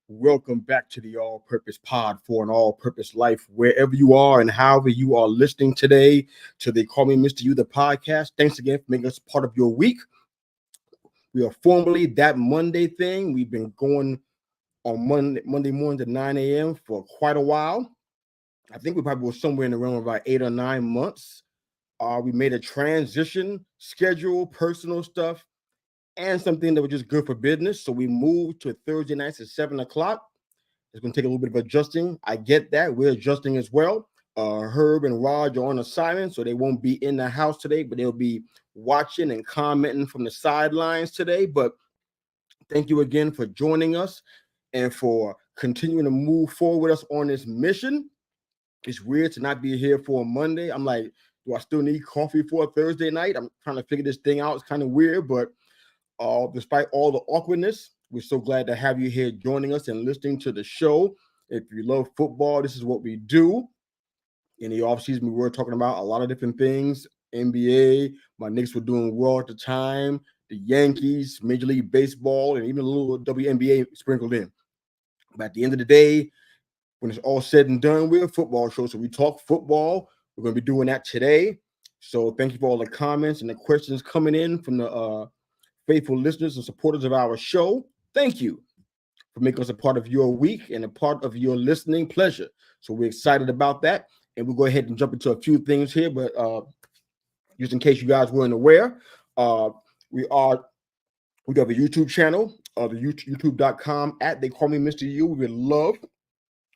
Welcome back to the All Purpose Pod for an All Purpose Life, wherever you are and however you are listening today to the Call Me Mr. You, the podcast. Thanks again for making us part of your week. We are formally that Monday thing. We've been going on Monday morning to 9 a.m. for quite a while. I think we probably were somewhere in the realm of about 8 or 9 months. We made a transition, schedule, personal stuff, and something that was just good for business. So we moved to Thursday nights at 7 o'clock. It's going to take a little bit of adjusting. I get that. We're adjusting as well. Herb and Raj are on assignment, so they won't be in the house today, but they'll be watching and commenting from the sidelines today. But thank you again for joining us and for continuing to move forward with us on this mission. It's weird to not be here for a Monday. I'm like, do I still need coffee for a Thursday night? I'm trying to figure this thing out. It's kind of weird, but despite all the awkwardness, we're so glad to have you here joining us and listening to the show. If you love football, this is what we do. In the offseason, we were talking about a lot of different things. NBA, my Knicks were doing well at the time, the Yankees, Major League Baseball, and even a little WNBA sprinkled in. But at the end of the day, when it's all said and done, we're a football show, so we talk football. We're going to be doing that today. So thank you for all the comments and the questions coming in from the faithful listeners and supporters of our show. Thank you for making us a part of your week and a part of your listening pleasure. So we're excited about that. And we'll go ahead and jump into a few things here. But just in case you guys weren't aware, we have a YouTube channel, the youtube.com at They Call Me Mr. You. We would love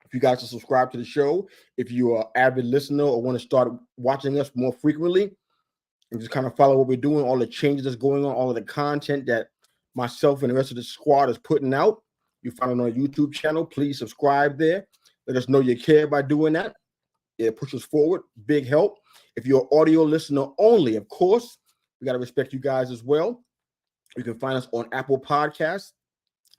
if you guys to subscribe to the show. If you are an avid listener or want to start watching us more frequently, and just kind of follow what we're doing, all the changes that's going on, all of the content that myself and the rest of the squad is putting out. You find it on our YouTube channel. Please subscribe there. Let us know you care by doing that. It pushes forward. Big help. If you're an audio listener only, of course, we got to respect you guys as well. You can find us on Apple Podcasts.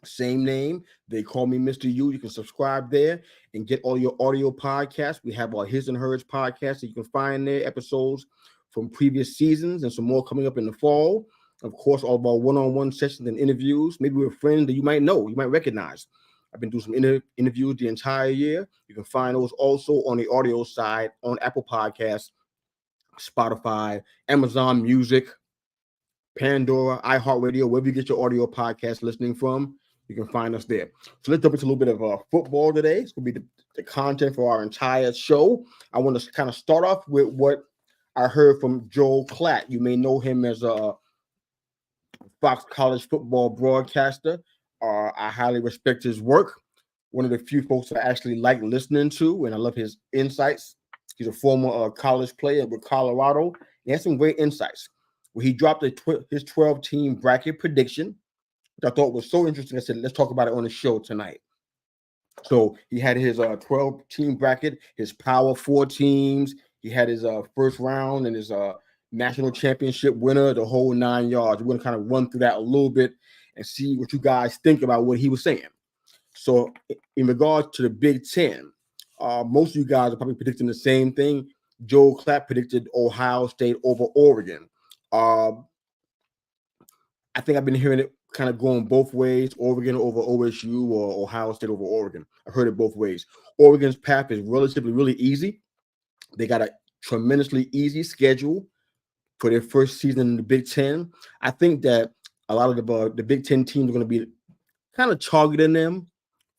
Same name. They Call Me Mr. You. You can subscribe there and get all your audio podcasts. We have our His and Hers podcast that you can find there, episodes from previous seasons and some more coming up in the fall. Of course, all of our one-on-one sessions and interviews, maybe with friends that you might know, you might recognize. I've been doing some interviews the entire year. You can find those also on the audio side on Apple Podcasts, Spotify, Amazon Music, Pandora, iHeartRadio, wherever you get your audio podcast listening from, you can find us there. So let's jump into a little bit of football today. It's going to be the content for our entire show. I want to kind of start off with what I heard from Joel Klatt. You may know him as a Fox College football broadcaster. I highly respect his work. One of the few folks that I actually like listening to, and I love his insights. He's a former college player with Colorado. He has some great insights. Well, he dropped his 12-team bracket prediction, which I thought was so interesting. I said, let's talk about it on the show tonight. So he had his 12-team bracket, his Power 4 teams. He had his first round and his national championship winner, the whole 9 yards. We're going to kind of run through that a little bit and see what you guys think about what he was saying. So in regards to the Big Ten, most of you guys are probably predicting the same thing. Joel Klatt predicted Ohio State over Oregon. I think I've been hearing it kind of going both ways, Oregon over OSU or Ohio State over Oregon. I've heard it both ways. Oregon's path is really easy. They got a tremendously easy schedule for their first season in the Big Ten. I think that a lot of the Big Ten teams are going to be kind of targeting them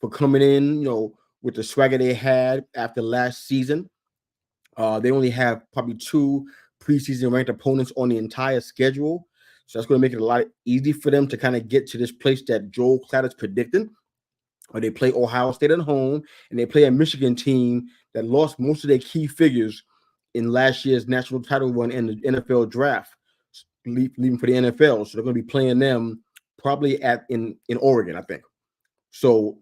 for coming in, with the swagger they had after last season. They only have probably 2 preseason ranked opponents on the entire schedule. So that's going to make it a lot easy for them to kind of get to this place that Joel Klatt is predicting. Or they play Ohio State at home, and they play a Michigan team that lost most of their key figures in last year's national title run in the NFL draft, leaving for the NFL. So they're going to be playing them probably in Oregon, I think. So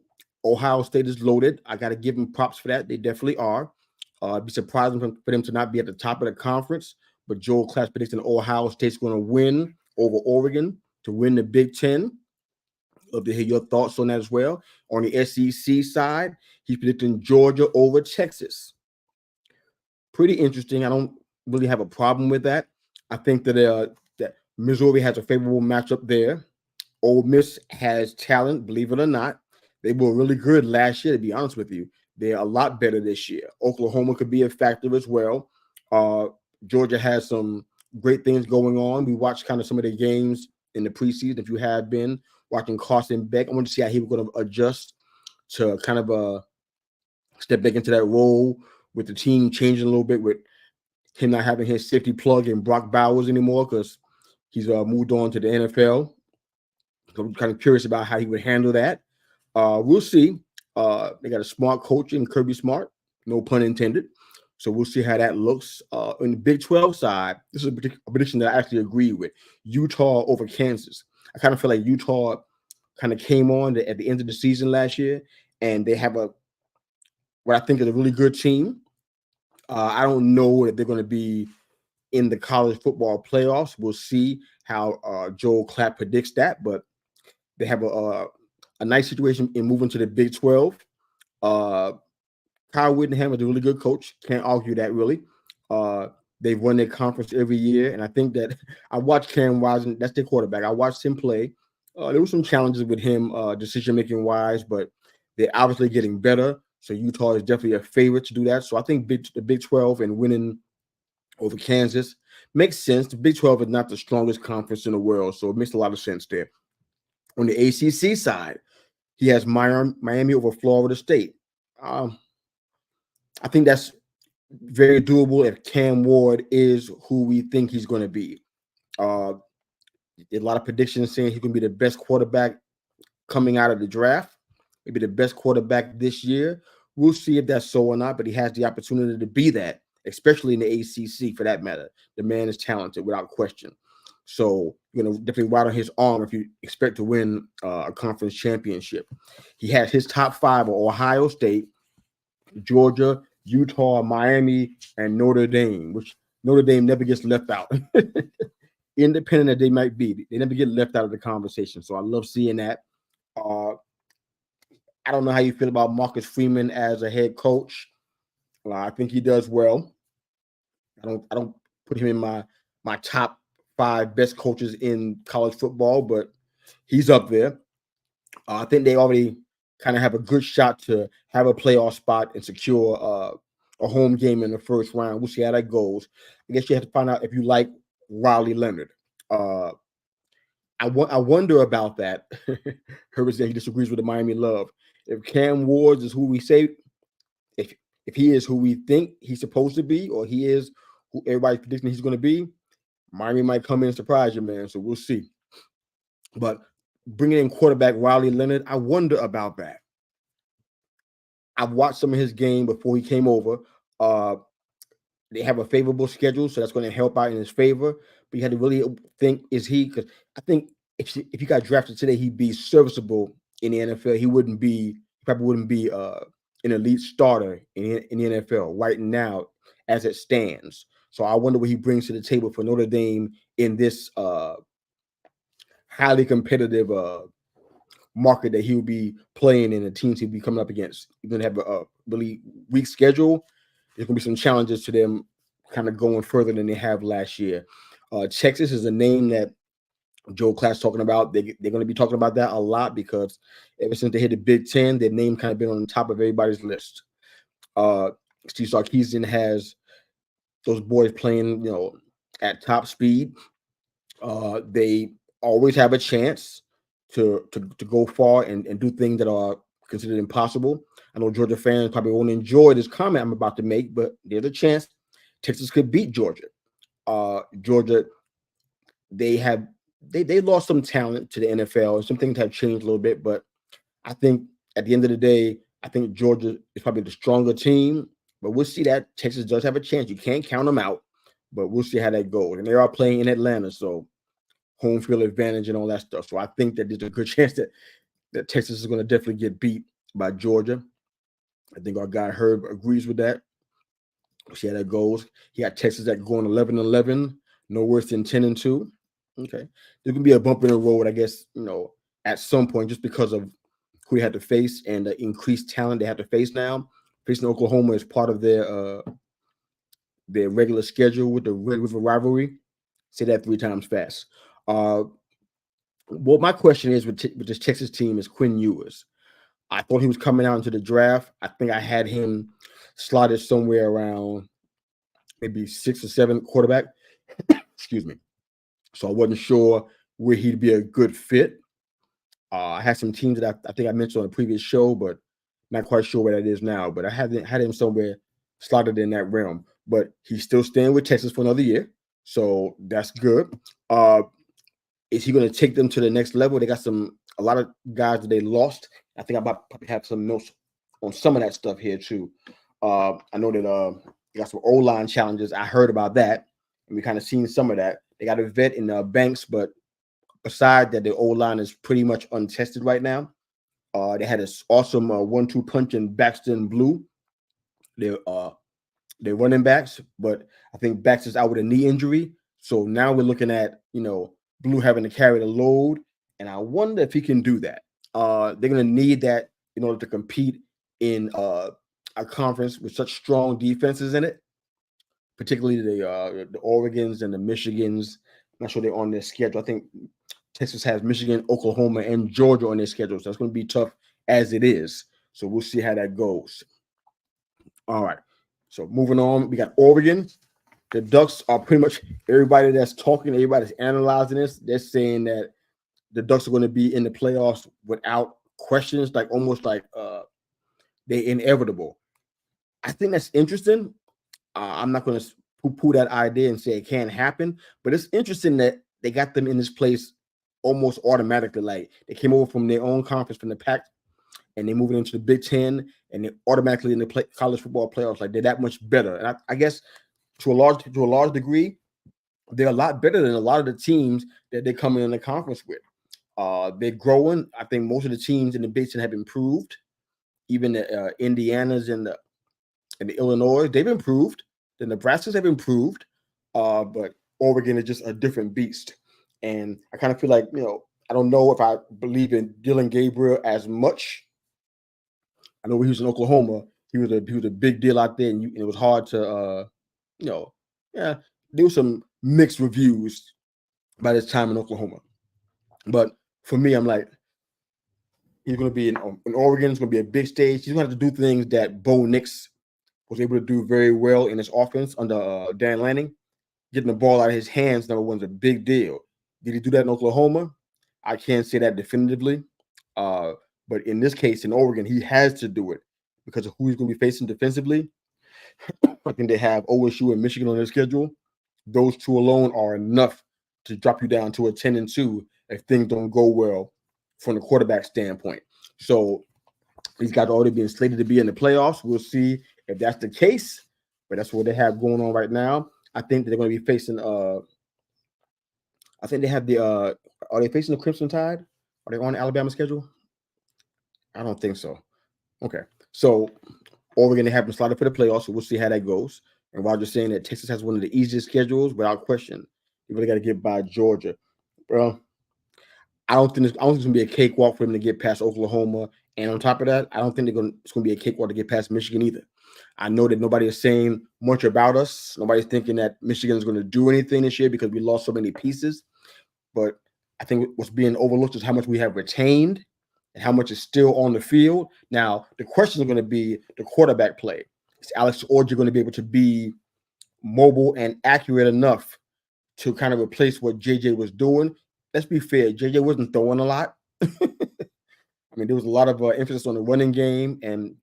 Ohio State is loaded. I got to give them props for that. They definitely are. It'd be surprising for them to not be at the top of the conference, but Joel Klatt predicting Ohio State's going to win over Oregon to win the Big Ten. Love to hear your thoughts on that as well. On the SEC side, he's predicting Georgia over Texas. Pretty interesting. I don't really have a problem with that. I think that Missouri has a favorable matchup there. Ole Miss has talent, believe it or not. They were really good last year, to be honest with you. They're a lot better this year. Oklahoma could be a factor as well. Georgia has some great things going on. We watched kind of some of the games in the preseason. If you have been watching Carson Beck, I want to see how he was going to adjust to kind of step back into that role with the team changing a little bit, with him not having his safety plug in Brock Bowers anymore because he's moved on to the NFL. So I'm kind of curious about how he would handle that. We'll see. They got a smart coach in Kirby Smart, no pun intended. So we'll see how that looks. On the Big 12 side, this is a prediction that I actually agree with. Utah over Kansas. I kind of feel like Utah kind of came on at the end of the season last year, and they have what I think is a really good team. I don't know that they're going to be in the college football playoffs. We'll see how Joel Klatt predicts that, but they have a nice situation in moving to the Big 12. Kyle Whittingham is a really good coach. Can't argue that, really. They've won their conference every year, and I think that I watched Cam Wise, that's their quarterback. I watched him play. There were some challenges with him decision-making wise, but they're obviously getting better. So Utah is definitely a favorite to do that. So I think the Big 12 and winning over Kansas makes sense. The Big 12 is not the strongest conference in the world, so it makes a lot of sense there. On the ACC side, he has Miami over Florida State. I think that's very doable if Cam Ward is who we think he's going to be. A lot of predictions saying he's going to be the best quarterback coming out of the draft, maybe the best quarterback this year. We'll see if that's so or not, but he has the opportunity to be that, especially in the ACC for that matter. The man is talented without question. So, definitely ride on his arm if you expect to win a conference championship. He has his top five are Ohio State, Georgia, Utah, Miami, and Notre Dame, which Notre Dame never gets left out. Independent that they might be, they never get left out of the conversation. So I love seeing that. I don't know how you feel about Marcus Freeman as a head coach. I think he does well. I don't put him in my top 5 best coaches in college football, but he's up there. I think they already kind of have a good shot to have a playoff spot and secure a home game in the first round. We'll see how that goes. I guess you have to find out if you like Riley Leonard. I wonder about that. Herbert said he disagrees with the Miami love. If Cam Ward is who we say, if he is who we think he's supposed to be, or he is who everybody's predicting he's going to be, Miami might come in and surprise you, man. So we'll see. But bringing in quarterback Riley Leonard, I wonder about that. I've watched some of his game before he came over. They have a favorable schedule, so that's going to help out in his favor. But you had to really think, is he? Because I think if he got drafted today, he'd be serviceable in the NFL. He probably wouldn't be an elite starter in the NFL right now as it stands. So I wonder what he brings to the table for Notre Dame in this highly competitive market that he'll be playing in, the teams he'll be coming up against. He's going to have a really weak schedule. There's going to be some challenges to them kind of going further than they have last year. Texas is a name that Joe Klatt's talking about. They're going to be talking about that a lot because ever since they hit the Big Ten, their name kind of been on the top of everybody's list. Steve Sarkisian has those boys playing, at top speed. They always have a chance to go far and do things that are considered impossible. I know Georgia fans probably won't enjoy this comment I'm about to make, but there's a chance Texas could beat Georgia. Georgia, they lost some talent to the NFL, and some things have changed a little bit. But I think at the end of the day, I think Georgia is probably the stronger team. But we'll see that Texas does have a chance. You can't count them out, but we'll see how that goes. And they are playing in Atlanta, so home field advantage and all that stuff. So I think that there's a good chance that Texas is going to definitely get beat by Georgia. I think our guy Herb agrees with that. We'll see how that goes. He got Texas at going 11-11, no worse than 10-2. Okay. There's going to be a bump in the road, I guess, at some point, just because of who they had to face and the increased talent they have to face now. Facing Oklahoma is part of their regular schedule with the Red River rivalry. Say that 3 times fast. Well, my question is with this Texas team is Quinn Ewers. I thought he was coming out into the draft. I think I had him slotted somewhere around maybe 6 or 7 quarterback. Excuse me. So I wasn't sure where he'd be a good fit. I had some teams that I think I mentioned on the previous show, but not quite sure where that is now. But I had him somewhere slotted in that realm. But he's still staying with Texas for another year, so that's good. Is he going to take them to the next level? They got a lot of guys that they lost. I think I probably have some notes on some of that stuff here too. I know that they got some O-line challenges. I heard about that, and we kind of seen some of that. They got a vet in Banks, but besides that, the O-line is pretty much untested right now. They had this awesome 1-2 punch in Baxter and Blue. They're running backs, but I think Baxter's out with a knee injury. So now we're looking at, Blue having to carry the load, and I wonder if he can do that. They're going to need that in order to compete in a conference with such strong defenses in it, particularly the Oregons and the Michigans. I'm not sure they're on their schedule. I think Texas has Michigan, Oklahoma, and Georgia on their schedule, so it's going to be tough as it is. So we'll see how that goes. All right. So moving on, we got Oregon. The Ducks are pretty much everybody that's talking, everybody's analyzing this. They're saying that the Ducks are going to be in the playoffs without questions, like almost like they're inevitable. I think that's interesting. I'm not going to poo-poo that idea and say it can't happen, but it's interesting that they got them in this place almost automatically. Like they came over from their own conference, from the Pac, and they're moving into the Big Ten, and they're automatically in the college football playoffs. Like they're that much better. And I guess to a large degree, they're a lot better than a lot of the teams that they're coming in the conference with. They're growing. I think most of the teams in the Big Ten have improved. Even the Indianas and the Illinois, they've improved. The Nebraskas have improved. But Oregon is just a different beast. And I kind of feel like, I don't know if I believe in Dylan Gabriel as much. I know when he was in Oklahoma, he was a big deal out there, and it was hard to, there were some mixed reviews by this time in Oklahoma. But for me, I'm like, he's going to be in Oregon. It's going to be a big stage. He's going to have to do things that Bo Nix was able to do very well in his offense under Dan Lanning. Getting the ball out of his hands, number one, is a big deal. Did he do that in Oklahoma? I can't say that definitively. But in this case, in Oregon, he has to do it because of who he's going to be facing defensively. I think they have OSU and Michigan on their schedule. Those two alone are enough to drop you down to a 10-2 if things don't go well from the quarterback standpoint. So these guys are already being slated to be in the playoffs. We'll see if that's the case, but that's what they have going on right now. I think that they're going to be facing I think they have are they facing the Crimson Tide? Are they on the Alabama schedule? I don't think so. Okay. So Oregon, they have them slotted for the playoffs, so we'll see how that goes. And Roger's saying that Texas has one of the easiest schedules without question. You really got to get by Georgia. Bro, I don't think it's going to be a cakewalk for them to get past Oklahoma. And on top of that, I don't think it's going to be a cakewalk to get past Michigan either. I know that nobody is saying much about us. Nobody's thinking that Michigan is going to do anything this year because we lost so many pieces. But I think what's being overlooked is how much we have retained and how much is still on the field. Now, the question is going to be the quarterback play. Is Alex Orji going to be able to be mobile and accurate enough to kind of replace what JJ was doing? Let's be fair. JJ wasn't throwing a lot. I mean, there was a lot of emphasis on the running game, and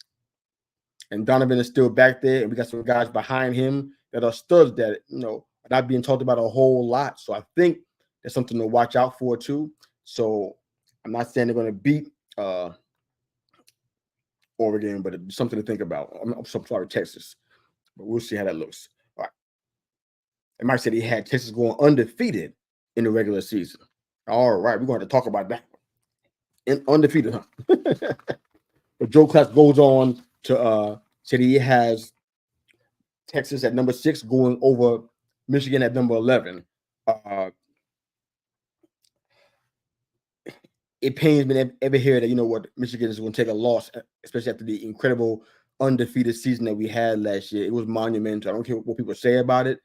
Donovan is still back there, and we got some guys behind him that are studs that, are not being talked about a whole lot. So I think there's something to watch out for too. So I'm not saying they're going to beat Oregon, but it's something to think about. I'm sorry, Texas, but we'll see how that looks. All right. And Mike said he had Texas going undefeated in the regular season. All right, we're going to talk about that. Undefeated, huh? But Joe Class goes on to say he has Texas at number 6 going over Michigan at number 11. It pains me to ever hear that, Michigan is going to take a loss, especially after the incredible undefeated season that we had last year. It was monumental. I don't care what people say about it.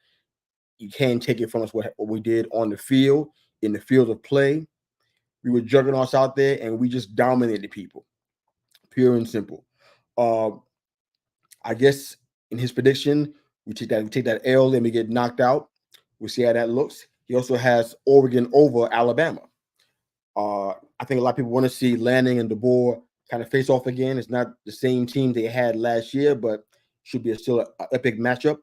You can't take it from us what we did on the field, in the field of play. We were juggernauts out there, and we just dominated people. pure and simple. I guess in his prediction, we take that L and we get knocked out. We'll see how that looks. He also has Oregon over Alabama. I think a lot of people want to see Lanning and DeBoer kind of face off again. It's not the same team they had last year, but should be still an epic matchup.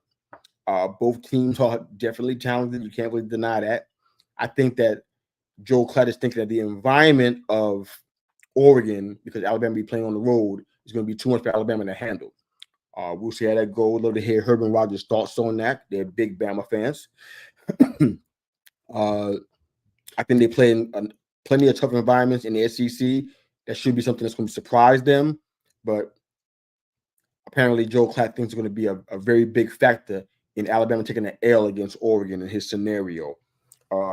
Both teams are definitely talented. You can't really deny that. I think that Joe Klatt is thinking that the environment of Oregon, because Alabama be playing on the road, is going to be too much for Alabama to handle. We'll see how that goes. Love to hear Herman Rogers' thoughts on that. They're big Bama fans. I think they play in plenty of tough environments in the SEC. That should be something that's going to surprise them. But apparently, Joe Klatt thinks it's going to be a very big factor in Alabama taking an L against Oregon in his scenario.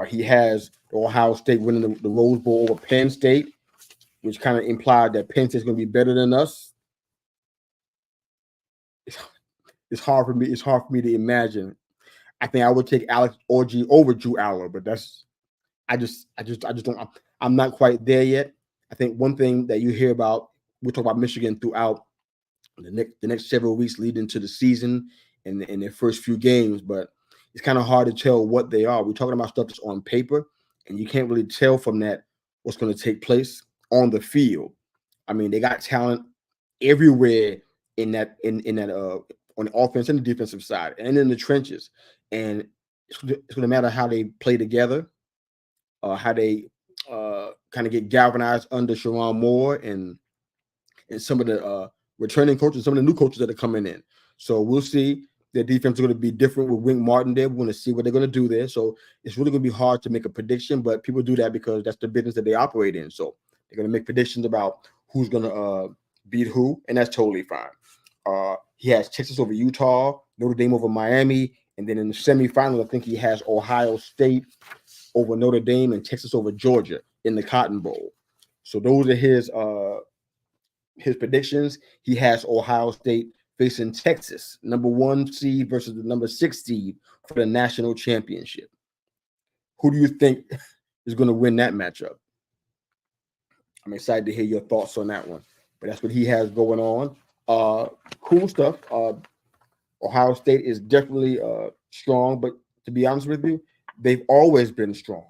He has Ohio State winning the Rose Bowl over Penn State, which kind of implied that Penn State is going to be better than us. It's hard for me. It's hard for me to imagine. I think I would take Alex Orji over Drew Aller, but I just don't. I'm not quite there yet. I think one thing that you hear about, we talk about Michigan throughout the next several weeks leading to the season and in their first few games, but it's kind of hard to tell what they are. We're talking about stuff that's on paper, and you can't really tell from that what's going to take place on the field. I mean, they got talent everywhere in that on the offense and the defensive side and in the trenches, and it's going to matter how they play together, how they kind of get galvanized under Sharon Moore and some of the returning coaches, some of the new coaches that are coming in. So we'll see. Their defense is going to be different with Wink Martin there. We're going to see what they're going to do there. So it's really going to be hard to make a prediction, but people do that because that's the business that they operate in. So they're going to make predictions about who's going to beat who, and that's totally fine. He has Texas over Utah, Notre Dame over Miami, and then in the semifinal, I think he has Ohio State over Notre Dame and Texas over Georgia in the Cotton Bowl. So those are his predictions. He has Ohio State facing Texas, number 1 seed versus the number 6 seed for the national championship. Who do you think is going to win that matchup? I'm excited to hear your thoughts on that one. But that's what he has going on. Cool stuff. Ohio State is definitely strong, but to be honest with you, they've always been strong.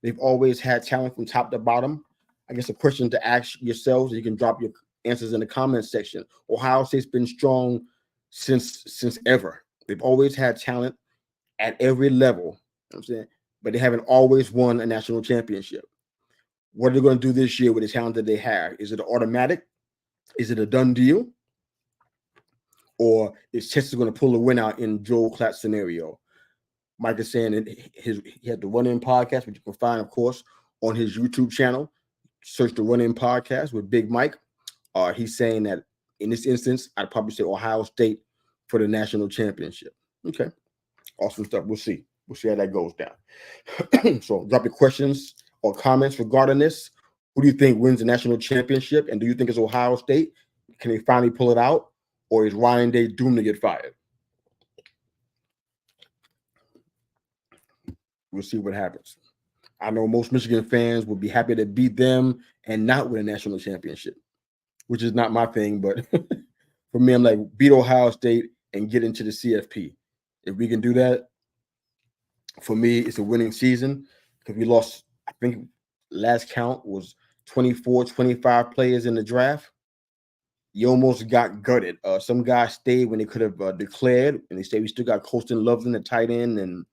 They've always had talent from top to bottom. I guess a question to ask yourselves, you can drop your answers in the comments section. Ohio State's been strong since ever. They've always had talent at every level. You know what I'm saying, but they haven't always won a national championship. What are they going to do this year with the talent that they have? Is it automatic? Is it a done deal? Or is Texas going to pull a win out in Joel Klatt's scenario? Mike is saying that he had the Run In podcast, which you can find, of course, on his YouTube channel. Search the Run In podcast with Big Mike. He's saying that in this instance, I'd probably say Ohio State for the national championship. Okay. Awesome stuff. We'll see. We'll see how that goes down. So drop your questions or comments regarding this. Who do you think wins the national championship? And do you think it's Ohio State? Can they finally pull it out? Or is Ryan Day doomed to get fired? We'll see what happens. I know most Michigan fans would be happy to beat them and not win a national championship, which is not my thing. But for me, I'm like, beat Ohio State and get into the CFP. If we can do that, for me, it's a winning season because we lost, I think last count was 24, 25 players in the draft. You almost got gutted. Some guys stayed when they could have declared, and they say we still got Colston Loveland, the tight end, and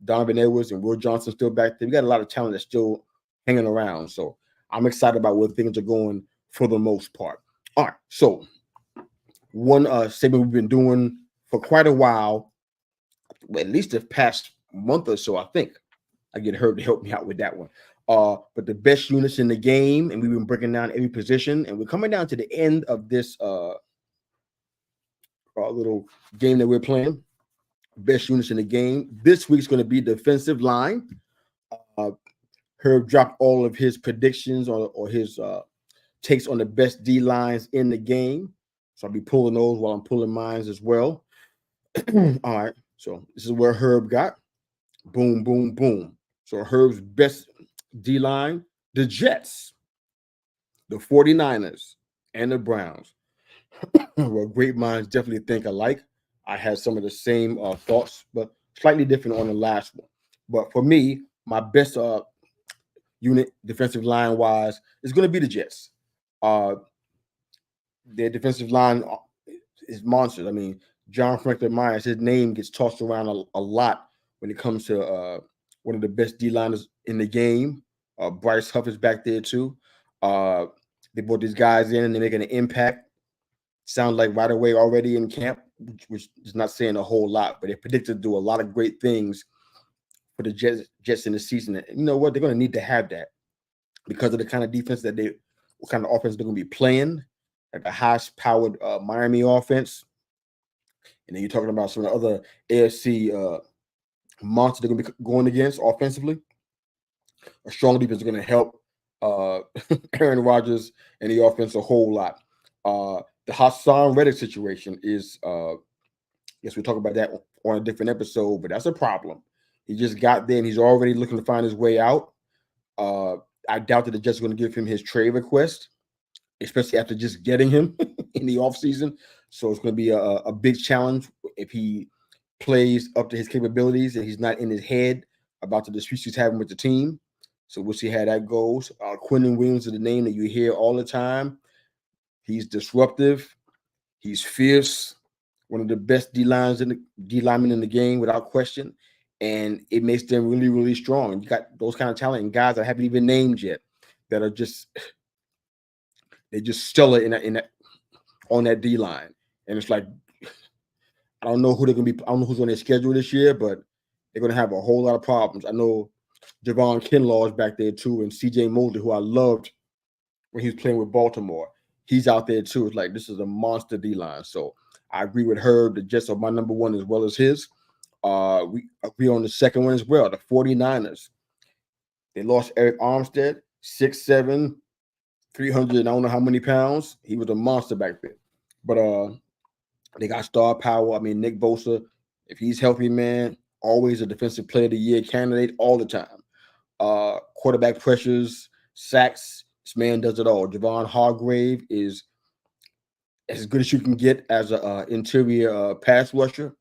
Donovan Edwards and Will Johnson still back there. We got a lot of talent that's still hanging around. So I'm excited about where things are going for the most part. All right. So one segment we've been doing for quite a while, at least the past month or so, I think. I get Herb to help me out with that one. But the best units in the game, and we've been breaking down every position, and we're coming down to the end of this little game that we're playing. Best units in the game. This week's going to be defensive line. Herb dropped all of his predictions or his takes on the best D lines in the game. So I'll be pulling those while I'm pulling mines as well. All right. So this is where Herb got. Boom, boom, boom. So Herb's best D line, the Jets, the 49ers, and the Browns. Well, great minds definitely think alike. I had some of the same thoughts, but slightly different on the last one. But for me, my best unit defensive line wise is going to be the Jets. Uh, their defensive line is monsters. I mean, John Franklin Myers, his name gets tossed around a lot when it comes to one of the best D liners in the game. Bryce Huff is back there too. Uh, they brought these guys in and they're making an impact. Sound like right away already in camp, which is not saying a whole lot, but they're predicted to do a lot of great things for the Jets in the season. And you know what? They're going to need to have that because of the kind of defense what kind of offense they're going to be playing, like a high-powered Miami offense. And then you're talking about some of the other AFC monsters they're going to be going against offensively. A strong defense is going to help Aaron Rodgers and the offense a whole lot. The Hassan Reddick situation is, guess we'll talk about that on a different episode, but that's a problem. He just got there and he's already looking to find his way out. I doubt that the Jets are going to give him his trade request, especially after just getting him in the offseason. So it's going to be a big challenge if he plays up to his capabilities and he's not in his head about the disputes he's having with the team. So we'll see how that goes. Quinnen Williams is the name that you hear all the time. He's disruptive. He's fierce. One of the best D linemen in the game, without question. And it makes them really, really strong. You got those kind of talent and guys that haven't even named yet that are just stellar on that D line. And it's like, I don't know who they're gonna be. I don't know who's on their schedule this year, but they're gonna have a whole lot of problems. I know Javon Kinlaw is back there too, and CJ Mosley, who I loved when he was playing with Baltimore. He's out there too. It's like this is a monster D line. So I agree with Herb. The Jets are my number one as well as his. We agree on the second one as well. The 49ers. They lost Eric Armstead, 6'7", 300, I don't know how many pounds. He was a monster back then. But they got star power. I mean, Nick Bosa, if he's healthy, man, always a defensive player of the year candidate all the time. Quarterback pressures, sacks, this man does it all. Javon Hargrave is as good as you can get as an interior pass rusher.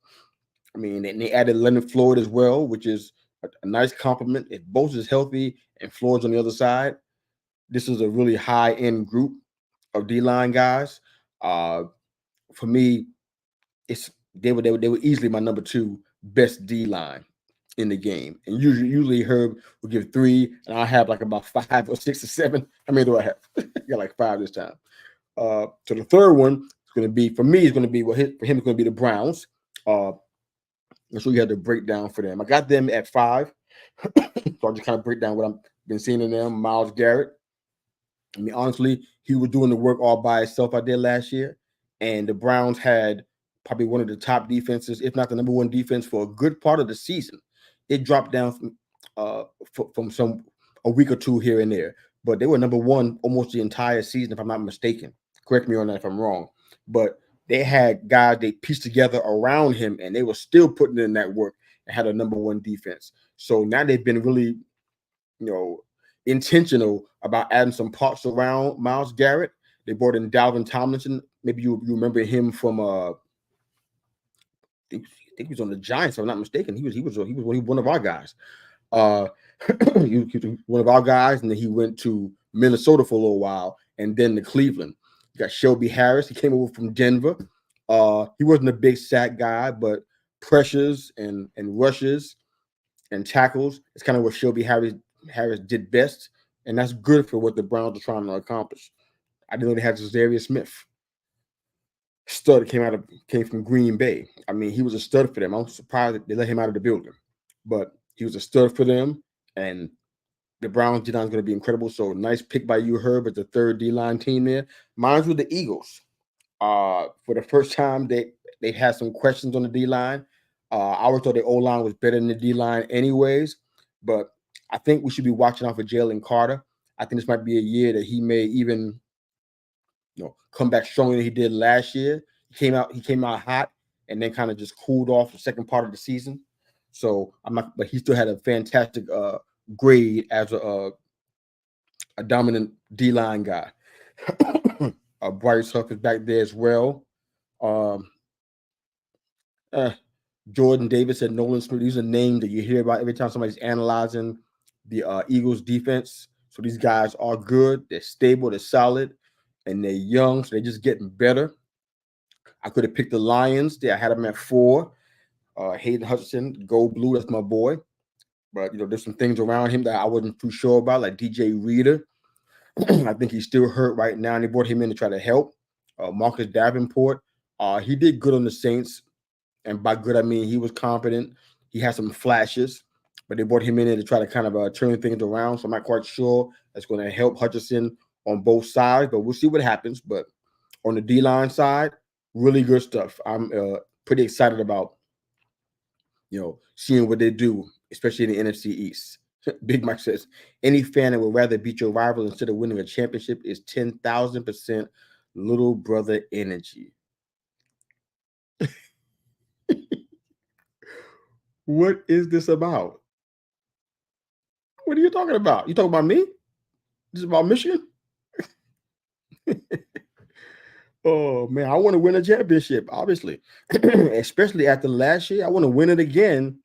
I mean, and they added Leonard Floyd as well, which is a nice compliment. If Bosa is healthy and Floyd's on the other side, this is a really high-end group of D-line guys. For me, they were easily my number two best D-line in the game. And usually Herb will give 3, and I have like about 5 or 6 or 7. How many do I have? I got like 5 this time. So the third one is going to be, for me, is going to be, for him, it's going to be the Browns. I'm sure you had to break down for them. I got them at 5. So I'll just kind of break down what I've been seeing in them. Myles Garrett. I mean, honestly, he was doing the work all by himself out there last year. And the Browns had probably one of the top defenses, if not the number one defense, for a good part of the season. It dropped down from a week or two here and there. But they were number one almost the entire season, if I'm not mistaken. Correct me on that if I'm wrong. But they had guys they pieced together around him, and they were still putting in that work and had a number one defense. So now they've been really, intentional about adding some parts around Myles Garrett. They brought in Dalvin Tomlinson. Maybe you remember him from I think he was on the Giants, if I'm not mistaken. He was one of our guys. He was one of our guys, and then he went to Minnesota for a little while, and then to Cleveland. You got Shelby Harris. He came over from Denver. He wasn't a big sack guy, but pressures and rushes and tackles is kind of what Shelby Harris did best, and that's good for what the Browns are trying to accomplish. I didn't know they had Za'Darius Smith. Stud came from Green Bay. I mean, he was a stud for them. I'm surprised that they let him out of the building, but he was a stud for them, and the Browns D-line is going to be incredible. So nice pick by you, Herb, at the third D-line team there. Mine's with the Eagles. For the first time, they had some questions on the D-line. I always thought the O-line was better than the D-line anyways, but I think we should be watching out for Jalen Carter. I think this might be a year that he may even come back stronger than he did last year. He came out hot and then kind of just cooled off the second part of the season. So but he still had a fantastic grade as a dominant D-line guy. Bryce Huff is back there as well. Um, Jordan Davis and Nolan Smith. These are names that you hear about every time somebody's analyzing the Eagles defense. So these guys are good. They're stable. They're solid, and they're young. So they're just getting better. I could have picked the Lions. I had them at 4. Hayden Hutchinson, go blue. That's my boy. But there's some things around him that I wasn't too sure about, like DJ Reader. I think he's still hurt right now, and they brought him in to try to help. Marcus Davenport, he did good on the Saints, and by good I mean he was competent. He had some flashes, but they brought him in there to try to kind of turn things around. So I'm not quite sure that's going to help Hutchinson on both sides, but we'll see what happens. But on the D-line side, really good stuff. I'm pretty excited about seeing what they do, especially in the NFC East. Big Mike says, any fan that would rather beat your rival instead of winning a championship is 10,000% little brother energy. What is this about? What are you talking about? You talking about me? This is about Michigan? Oh, man, I want to win a championship, obviously. Especially after last year. I want to win it again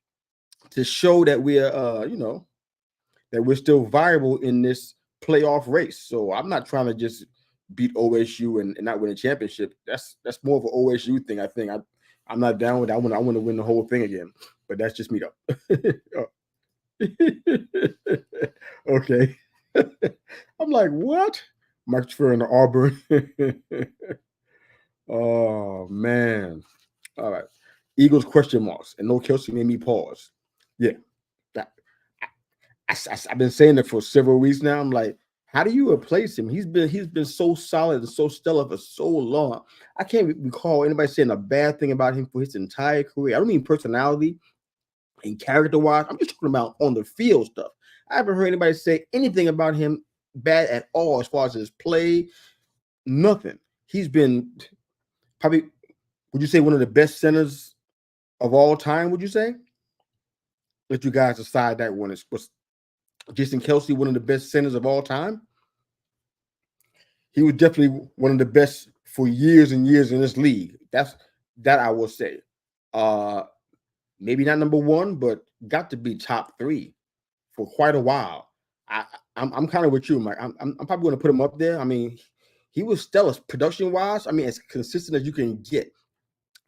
to show that we're, that we're still viable in this playoff race. So I'm not trying to just beat OSU and not win a championship. That's more of an OSU thing. I think I'm not down with that. I want to win the whole thing again. But that's just me though. Okay. I'm like, what? Mike Fair in Auburn. Oh man. All right. Eagles question marks and no Kelsey made me pause. Yeah. I've been saying it for several weeks now. I'm like, how do you replace him? He's been so solid and so stellar for so long. I can't recall anybody saying a bad thing about him for his entire career. I don't mean personality and character-wise. I'm just talking about on the field stuff. I haven't heard anybody say anything about him bad at all as far as his play. Nothing. He's been probably, would you say, one of the best centers of all time, would you say? Let you guys decide that one. Was Jason Kelsey one of the best centers of all time? He was definitely one of the best for years and years in this league. That I will say. Maybe not number 1, but got to be top 3 for quite a while. I'm kind of with you, Mike. I'm probably going to put him up there. I mean, he was stellar production wise. I mean, as consistent as you can get.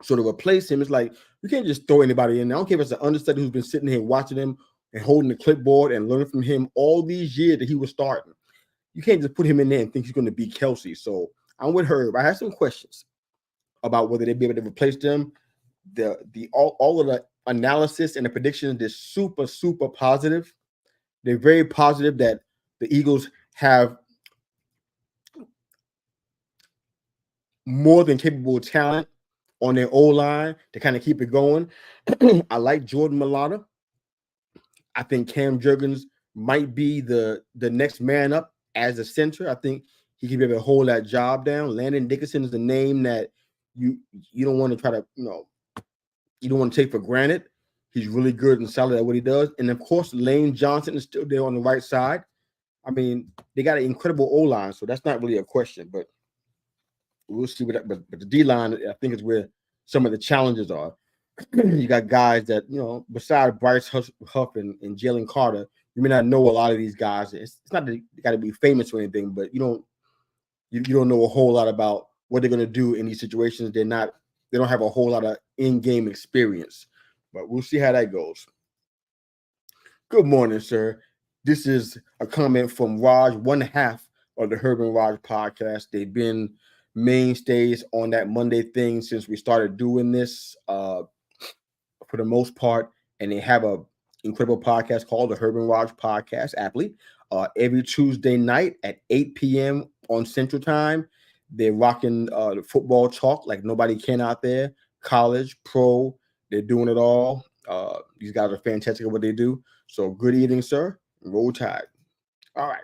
So to replace him, it's like you can't just throw anybody in there. I don't care if it's an understudy who's been sitting here watching him and holding the clipboard and learning from him all these years that he was starting. You can't just put him in there and think he's going to be Kelsey. So I'm with Herb. I have some questions about whether they'd be able to replace them. All of the analysis and the predictions, they're super, super positive. They're very positive that the Eagles have more than capable talent on their O-line to kind of keep it going. I like Jordan Mailata. I think Cam Jurgens might be the next man up as a center. I think he can be able to hold that job down. Landon Dickinson is the name that you don't want to try to, you don't want to take for granted. He's really good and solid at what he does. And of course, Lane Johnson is still there on the right side. I mean, they got an incredible O-line, so that's not really a question, but we'll see what that, but the D-line, I think, is where some of the challenges are. You got guys that, besides Bryce Huff and Jalen Carter, you may not know a lot of these guys. It's not that they got to be famous or anything, but you don't know a whole lot about what they're going to do in these situations. They don't have a whole lot of in-game experience, but we'll see how that goes. Good morning, sir. This is a comment from Raj, one half of the Herb and Raj podcast. They've been mainstays on that Monday thing since we started doing this for the most part, and they have a incredible podcast called the Herb and Raj podcast, aptly, every Tuesday night at 8 p.m. on Central Time. They're rocking the football talk like nobody can out there, college, pro, they're doing it all. These guys are fantastic at what they do. So good evening, sir. Roll Tide. All right.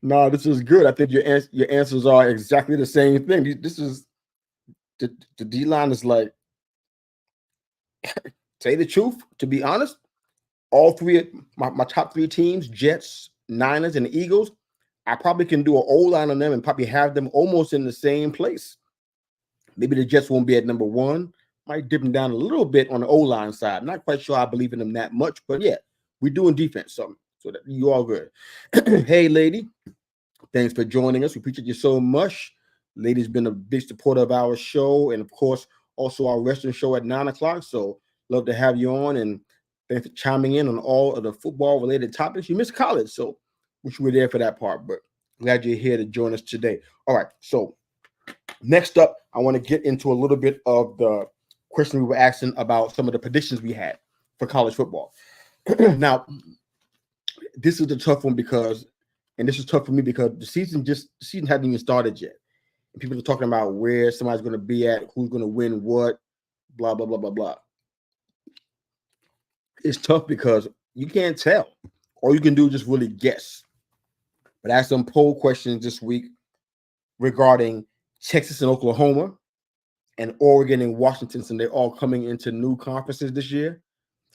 No, this is good. I think your answers are exactly the same thing. This is the D-line is like, say the truth, to be honest, all three, my top 3 teams, Jets, Niners and the Eagles, I probably can do an O-line on them and probably have them almost in the same place. Maybe the Jets won't be at number one. Might dip them down a little bit on the O-line side. Not quite sure I believe in them that much, but yeah, we're doing defense. So that you all good. Hey, lady, thanks for joining us. We appreciate you so much. Lady's been a big supporter of our show, and of course, also our wrestling show at 9 o'clock. So love to have you on, and thanks for chiming in on all of the football-related topics. You missed college, so wish you were there for that part, but glad you're here to join us today. All right, so next up, I want to get into a little bit of the question we were asking about some of the predictions we had for college football. Now, this is the tough one because, and this is tough for me because the season hasn't even started yet. And people are talking about where somebody's going to be at, who's going to win what, blah, blah, blah, blah, blah. It's tough because you can't tell. All you can do is just really guess. But I asked some poll questions this week regarding Texas and Oklahoma and Oregon and Washington, and they're all coming into new conferences this year.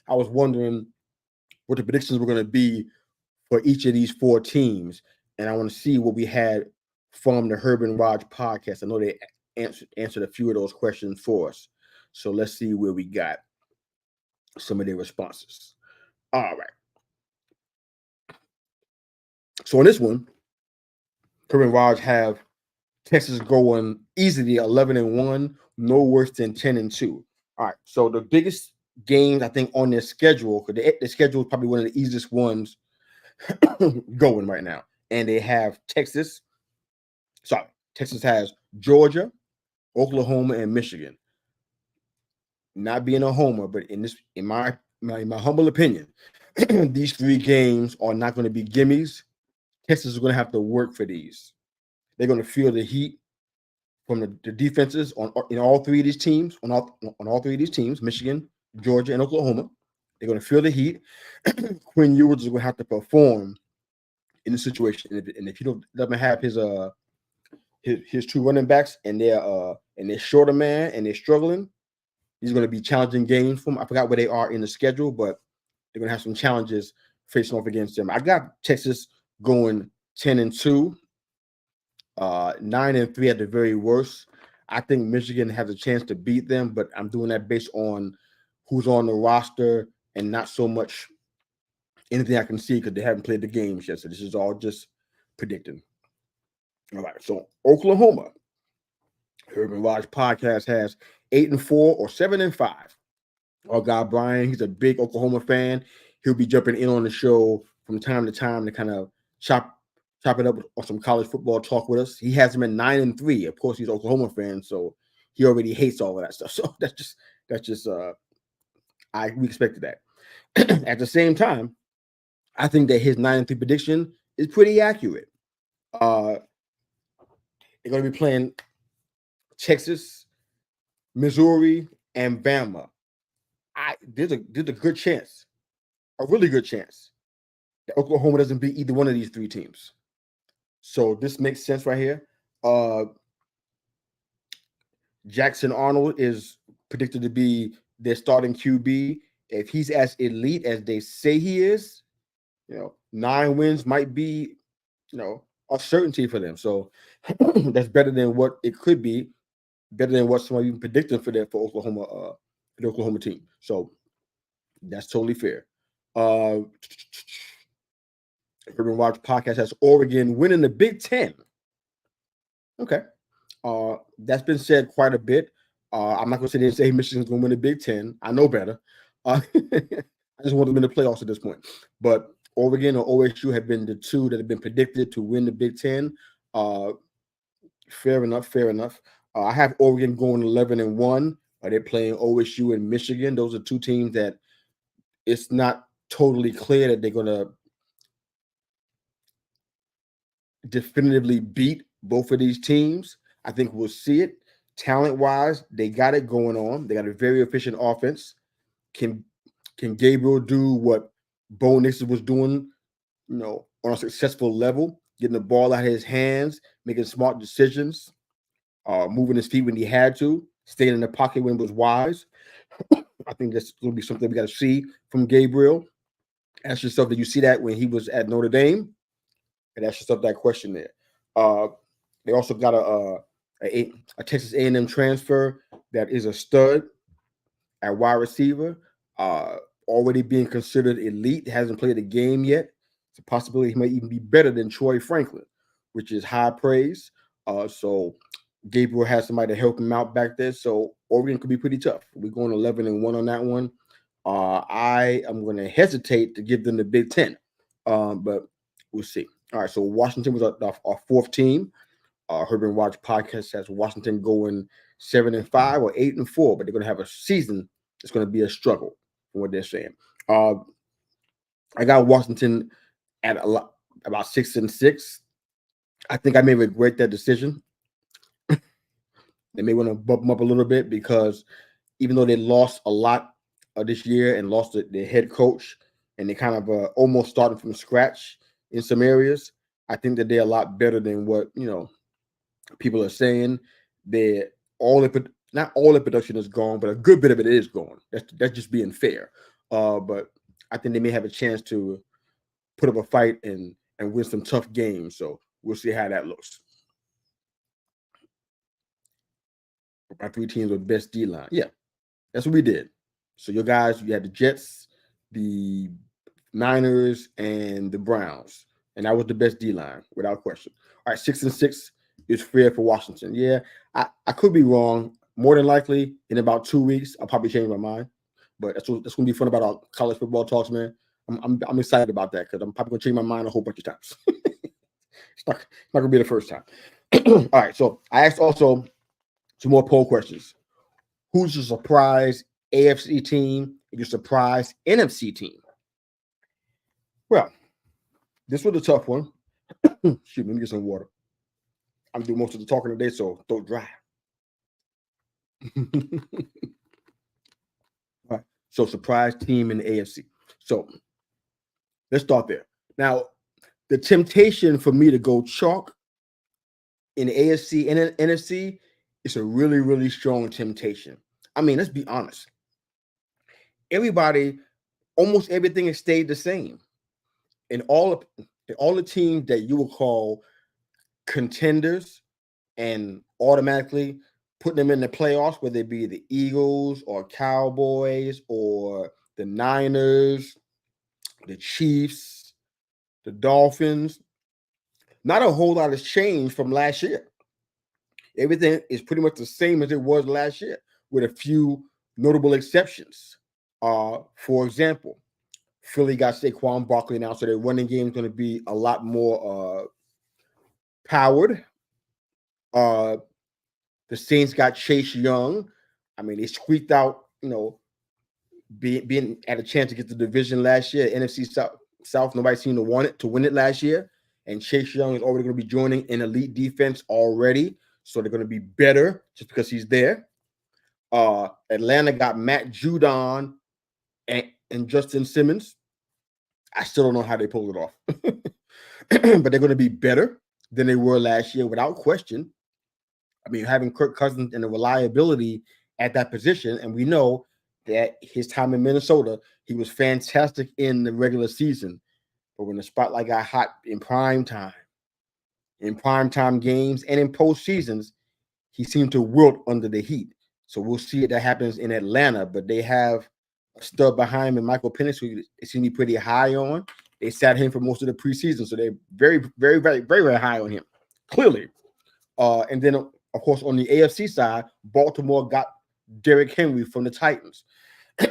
I was wondering what the predictions were going to be for each of these four teams, and I want to see what we had from the Herb and Raj podcast. I know they answered a few of those questions for us, so let's see where we got some of their responses. All right. So on this one, Herb and Raj have Texas going easily 11-1, no worse than 10-2. All right. So the biggest games I think on their schedule, because the schedule is probably one of the easiest ones going right now, and they have Texas. Sorry, Texas has Georgia, Oklahoma, and Michigan. Not being a homer, but in my humble opinion, these three games are not going to be gimmies. Texas is going to have to work for these. They're going to feel the heat from the defenses in all three of these teams, on all three of these teams, Michigan, Georgia, and Oklahoma. They're going to feel the heat. Quinn Ewers is going to have to perform in the situation, and if he doesn't have his two running backs and they're shorter man and they're struggling, these are going to be challenging games for them. I forgot where they are in the schedule, but they're going to have some challenges facing off against them. I got Texas going 10-2, 9-3 at the very worst. I think Michigan has a chance to beat them, but I'm doing that based on who's on the roster and not so much anything I can see because they haven't played the games yet. So this is all just predicting. All right. So Oklahoma, Herb and Raj podcast has 8-4 or 7-5. Our guy Brian, he's a big Oklahoma fan. He'll be jumping in on the show from time to time to kind of chop it up on some college football talk with us. He has him at 9-3. Of course, he's an Oklahoma fan, so he already hates all of that stuff. So that's just we expected that. At the same time, I think that his 9-3 prediction is pretty accurate. They're going to be playing Texas, Missouri, and Bama. There's a good chance, a really good chance, that Oklahoma doesn't beat either one of these three teams. So this makes sense right here. Jackson Arnold is predicted to be their starting QB. If he's as elite as they say he is, 9 wins might be, a certainty for them. So that's better than what it could be, better than what somebody even predicted for Oklahoma, the Oklahoma team. So that's totally fair. Urban Watch podcast has Oregon winning the Big Ten. Okay. That's been said quite a bit. I'm not going to say Michigan's going to win the Big Ten. I know better. I just want them in the playoffs at this point. But Oregon or OSU have been the two that have been predicted to win the Big Ten. Fair enough. I have Oregon going 11-1. They're playing OSU and Michigan. Those are two teams that it's not totally clear that they're going to definitively beat both of these teams. I think we'll see it. Talent-wise, they got it going on. They got a very efficient offense. Can Gabriel do what Bo Nix was doing, on a successful level, getting the ball out of his hands, making smart decisions, moving his feet when he had to, staying in the pocket when it was wise? I think that's going to be something we got to see from Gabriel. Ask yourself, did you see that when he was at Notre Dame? and that's just up that question there. They also got a Texas A&M transfer that is a stud at wide receiver, already being considered elite, hasn't played a game yet. It's a possibility he might even be better than Troy Franklin, which is high praise. So Gabriel has somebody to help him out back there. So Oregon could be pretty tough. We're going 11-1 on that one. I am going to hesitate to give them the Big Ten, but we'll see. All right, so Washington was our fourth team. Urban Watch podcast has Washington going 7-5 or 8-4, but they're going to have a season. It's going to be a struggle from what they're saying. I got Washington at about 6-6. I think I may regret that decision. They may want to bump them up a little bit because even though they lost a lot this year and lost their head coach, and they kind of almost started from scratch in some areas, I think that they're a lot better than what people are saying. They're not all the production is gone, but a good bit of it is gone. That's just being fair. But I think they may have a chance to put up a fight and win some tough games. So we'll see how that looks. Our three teams with best D-line. Yeah, that's what we did. So you had the Jets, the Niners, and the Browns. And that was the best D-line, without question. All right, 6-6 is fair for Washington. Yeah, I could be wrong. More than likely, in about 2 weeks, I'll probably change my mind. But that's going to be fun about our college football talks, man. I'm excited about that because I'm probably going to change my mind a whole bunch of times. It's not going to be the first time. All right, so I asked also some more poll questions. Who's your surprise AFC team and your surprise NFC team? Well, this was a tough one. Shoot, let me get some water. I'm doing most of the talking today, so don't dry. All right. So surprise team in the AFC. So let's start there. Now, the temptation for me to go chalk in the AFC and NFC is a really, really strong temptation. I mean, let's be honest. Almost everything has stayed the same. In all the teams that you will call contenders and automatically put them in the playoffs, whether it be the Eagles or Cowboys or the Niners, the Chiefs, the Dolphins, not a whole lot has changed from last year. Everything is pretty much the same as it was last year, with a few notable exceptions. For example, Philly got Saquon Barkley now, so their running game is going to be a lot more powered. The Saints got Chase Young. I mean, they squeaked out, being at a chance to get the division last year. NFC South, nobody seemed to win it last year. And Chase Young is already going to be joining an elite defense already. So they're going to be better just because he's there. Atlanta got Matt Judon and Justin Simmons. I still don't know how they pulled it off. But they're going to be better than they were last year without question. I mean, having Kirk Cousins and the reliability at that position, and we know that his time in Minnesota, he was fantastic in the regular season. But when the spotlight got hot in prime time games, and in postseasons, he seemed to wilt under the heat. So we'll see if that happens in Atlanta. But they have a stud behind him, Michael Penix, who they seem to be pretty high on. They sat him for most of the preseason, so they're very, very, very, very, very high on him, clearly. And then, of course, on the AFC side, Baltimore got Derrick Henry from the Titans,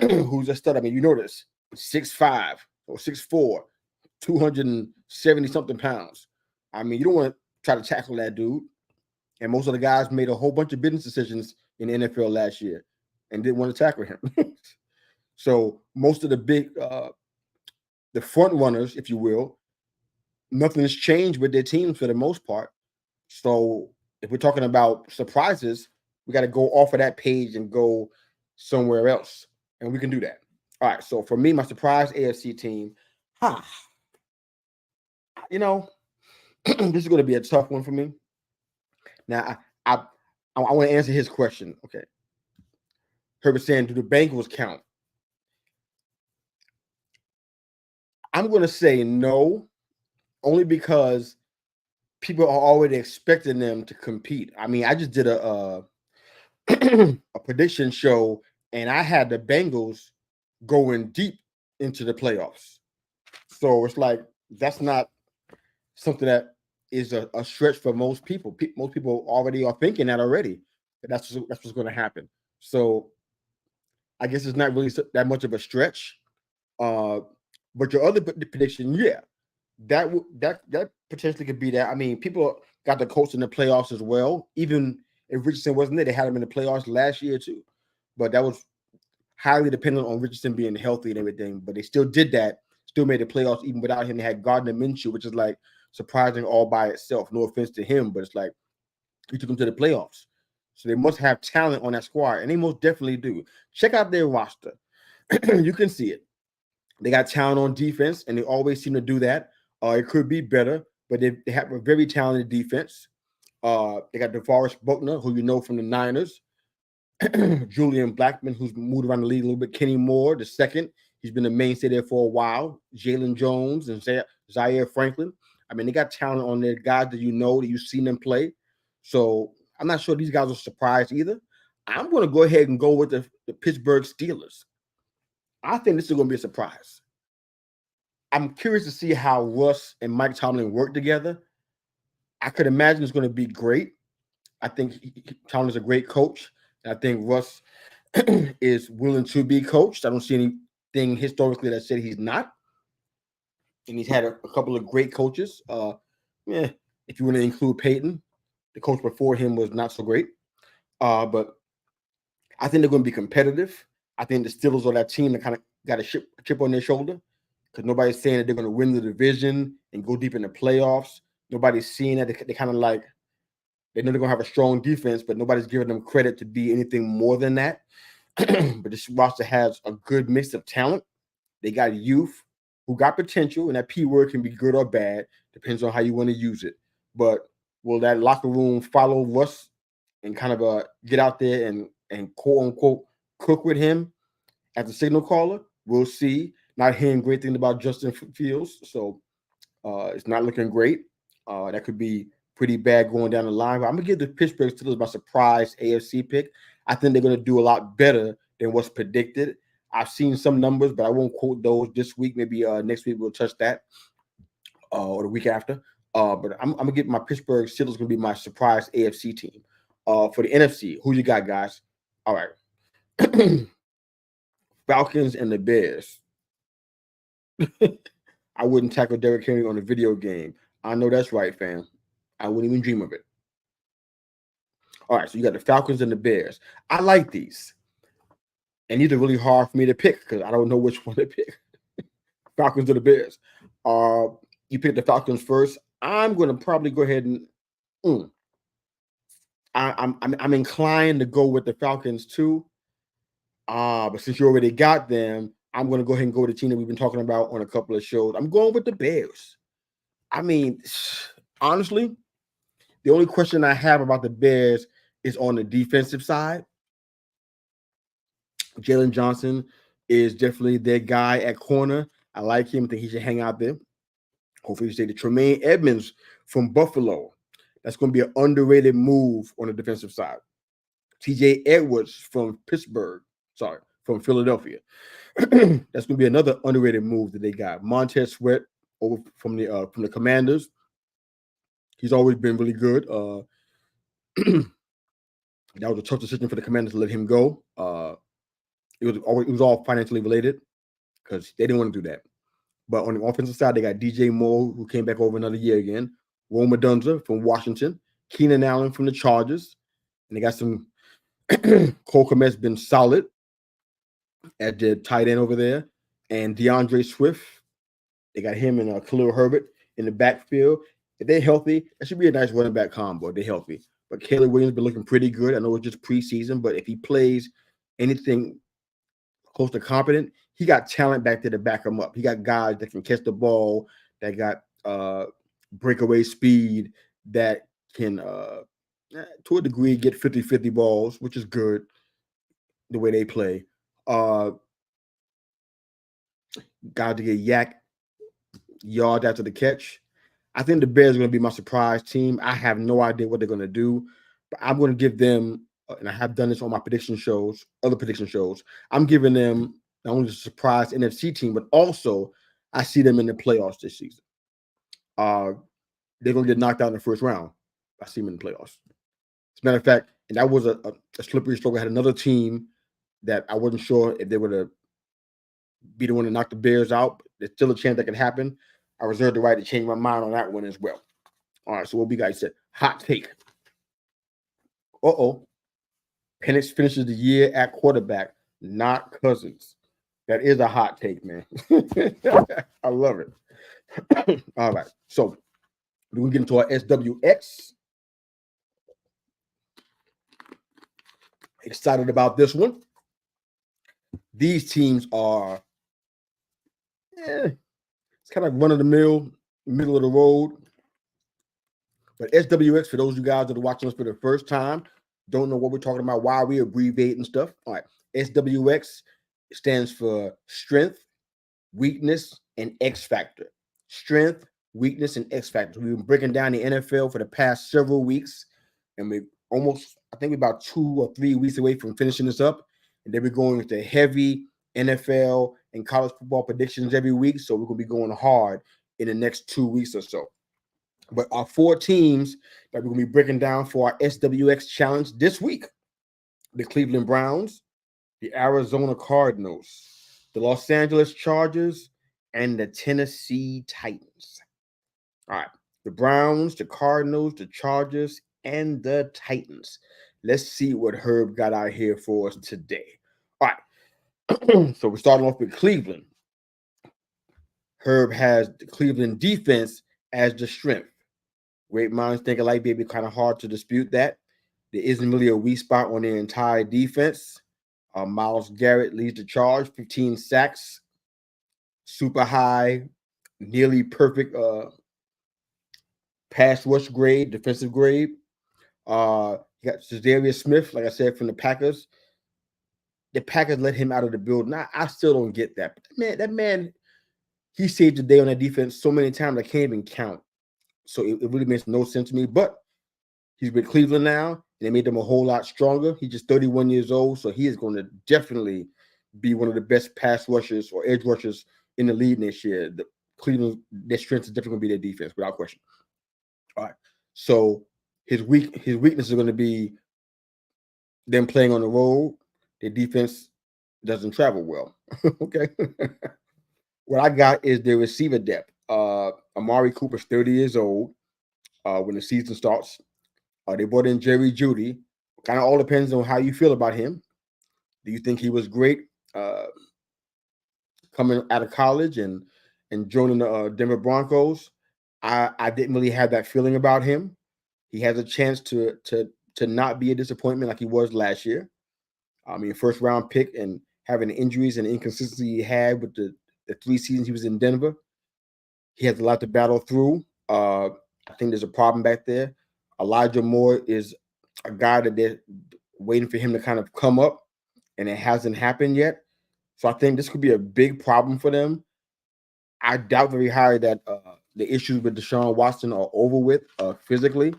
who's a stud. I mean, you know this, 6'5" or 6'4", 270-something pounds. I mean, you don't want to try to tackle that dude. And most of the guys made a whole bunch of business decisions in the NFL last year and didn't want to tackle him. So most of the big the front runners, if you will, nothing has changed with their teams for the most part. So if we're talking about surprises, we got to go off of that page and go somewhere else. And we can do that. All right. So for me, my surprise AFC team, this is going to be a tough one for me. Now, I want to answer his question. Okay. Herbert saying, do the Bengals count? I'm going to say no, only because people are already expecting them to compete. I mean, I just did a a prediction show, and I had the Bengals going deep into the playoffs. So it's like that's not something that is a stretch for most people. Most people already are thinking that already. That's what's going to happen. So I guess it's not really that much of a stretch. Uh, but your other prediction, yeah, that potentially could be that. I mean, people got the Colts in the playoffs as well. Even if Richardson wasn't there, they had him in the playoffs last year too. But that was highly dependent on Richardson being healthy and everything. But they still did that. Still made the playoffs even without him. They had Gardner Minshew, which is like surprising all by itself. No offense to him, but it's like he took them to the playoffs. So they must have talent on that squad, and they most definitely do. Check out their roster. You can see it. They got talent on defense, and they always seem to do that. It could be better, but they have a very talented defense. They got DeForest Buckner, who you know from the Niners. Julian Blackman, who's moved around the league a little bit. Kenny Moore, the second. He's been a mainstay there for a while. Jalen Jones and Zaire Franklin. I mean, they got talent on there, guys that you know, that you've seen them play. So I'm not sure these guys are surprised either. I'm going to go ahead and go with the Pittsburgh Steelers. I think this is going to be a surprise. I'm curious to see how Russ and Mike Tomlin work together. I could imagine it's going to be great. I think Tomlin's a great coach. And I think Russ is willing to be coached. I don't see anything historically that said he's not. And he's had a couple of great coaches. If you want to include Peyton, the coach before him was not so great. But I think they're going to be competitive. I think the Steelers are that team that kind of got a chip on their shoulder because nobody's saying that they're going to win the division and go deep in the playoffs. Nobody's seeing that. They kind of like, they know they're going to have a strong defense, but nobody's giving them credit to be anything more than that. But this roster has a good mix of talent. They got youth who got potential, and that P word can be good or bad. Depends on how you want to use it. But will that locker room follow Russ and kind of get out there and quote unquote cook with him as a signal caller? We'll see. Not hearing great things about Justin Fields, so it's not looking great. That could be pretty bad going down the line. But I'm gonna give the Pittsburgh Steelers my surprise AFC pick. I think they're gonna do a lot better than what's predicted. I've seen some numbers, but I won't quote those this week. Maybe next week we'll touch that, or the week after. But I'm gonna get my Pittsburgh Steelers gonna be my surprise AFC team. For the NFC, who you got, guys? All right, Falcons and the Bears. I wouldn't tackle Derrick Henry on a video game. I know that's right, fam. I wouldn't even dream of it. All right, so you got the Falcons and the Bears. I like these. And these are really hard for me to pick because I don't know which one to pick. Falcons or the Bears. You picked the Falcons first. I'm going to probably go ahead and I'm inclined to go with the Falcons too. But since you already got them, I'm going to go ahead and go with the team that we've been talking about on a couple of shows. I'm going with the Bears. I mean, honestly, the only question I have about the Bears is on the defensive side. Jalen Johnson is definitely their guy at corner. I like him. I think he should hang out there. Hopefully, he stay. The Tremaine Edmonds from Buffalo. That's going to be an underrated move on the defensive side. TJ Edwards from from Philadelphia. That's going to be another underrated move that they got. Montez Sweat over from the Commanders. He's always been really good. That was a tough decision for the Commanders to let him go. It was all financially related because they didn't want to do that. But on the offensive side, they got DJ Moore, who came back over another year again. Rome Odunze from Washington. Keenan Allen from the Chargers. And they got some Cole Kmet's been solid at the tight end over there. And DeAndre Swift. They got him and Khalil Herbert in the backfield. If they're healthy, that should be a nice running back combo if they're healthy. But Caleb Williams been looking pretty good. I know it's just preseason, but if he plays anything close to competent, he got talent back there to back him up. He got guys that can catch the ball, that got breakaway speed, that can, to a degree, get 50-50 balls, which is good the way they play. Guys to get yak yards after the catch. I think the Bears are going to be my surprise team. I have no idea what they're going to do, but I'm going to give them, and I have done this on my prediction shows, other prediction shows. I'm giving them not only a surprise NFC team, but also I see them in the playoffs this season. They're going to get knocked out in the first round. I see them in the playoffs. As a matter of fact, and that was a slippery slope. I had another team that I wasn't sure if they were to be the one to knock the Bears out. There's still a chance that could happen. I reserve the right to change my mind on that one as well. All right, so what we guys said? Hot take. Penix finishes the year at quarterback, not Cousins. That is a hot take, man. I love it. All right, so we get into our SWX. Excited about this one. These teams are it's kind of run of the mill, middle of the road. But SWX, for those of you guys that are watching us for the first time, don't know what we're talking about, why we abbreviate and stuff. All right. SWX stands for strength, weakness, and X factor. Strength, weakness, and X factor. We've been breaking down the NFL for the past several weeks, and we're about 2 or 3 weeks away from finishing this up. And then we're going into heavy NFL and college football predictions every week. So we're going to be going hard in the next 2 weeks or so. But our 4 teams that we're going to be breaking down for our SWX challenge this week: the Cleveland Browns, the Arizona Cardinals, the Los Angeles Chargers, and the Tennessee Titans. All right, the Browns, the Cardinals, the Chargers, and the Titans. Let's see what Herb got out here for us today. All right, so we're starting off with Cleveland. Herb has the Cleveland defense as the strength. Great minds think alike, baby. Kind of hard to dispute that. There isn't really a weak spot on their entire defense. Myles Garrett leads the charge, 15 sacks, super high, nearly perfect pass rush grade, defensive grade. You got Zadarius Smith, like I said, from the Packers. The Packers let him out of the building. I still don't get that. But that man, he saved the day on that defense so many times I can't even count. So it really makes no sense to me. But he's with Cleveland now, and they made them a whole lot stronger. He's just 31 years old, so he is going to definitely be one of the best pass rushers or edge rushers in the league next year. The Cleveland, their strength is definitely going to be their defense, without question. All right. So his weakness is going to be them playing on the road. Their defense doesn't travel well. Okay. What I got is their receiver depth. Amari Cooper's 30 years old when the season starts. They brought in Jerry Jeudy. Kind of all depends on how you feel about him. Do you think he was great coming out of college and joining the Denver Broncos? I didn't really have that feeling about him. He has a chance to not be a disappointment like he was last year. I mean, first round pick and having the injuries and inconsistency he had with the 3 seasons he was in Denver. He has a lot to battle through. I think there's a problem back there. Elijah Moore is a guy that they're waiting for him to kind of come up, and it hasn't happened yet. So I think this could be a big problem for them. I doubt very highly that the issues with Deshaun Watson are over with physically.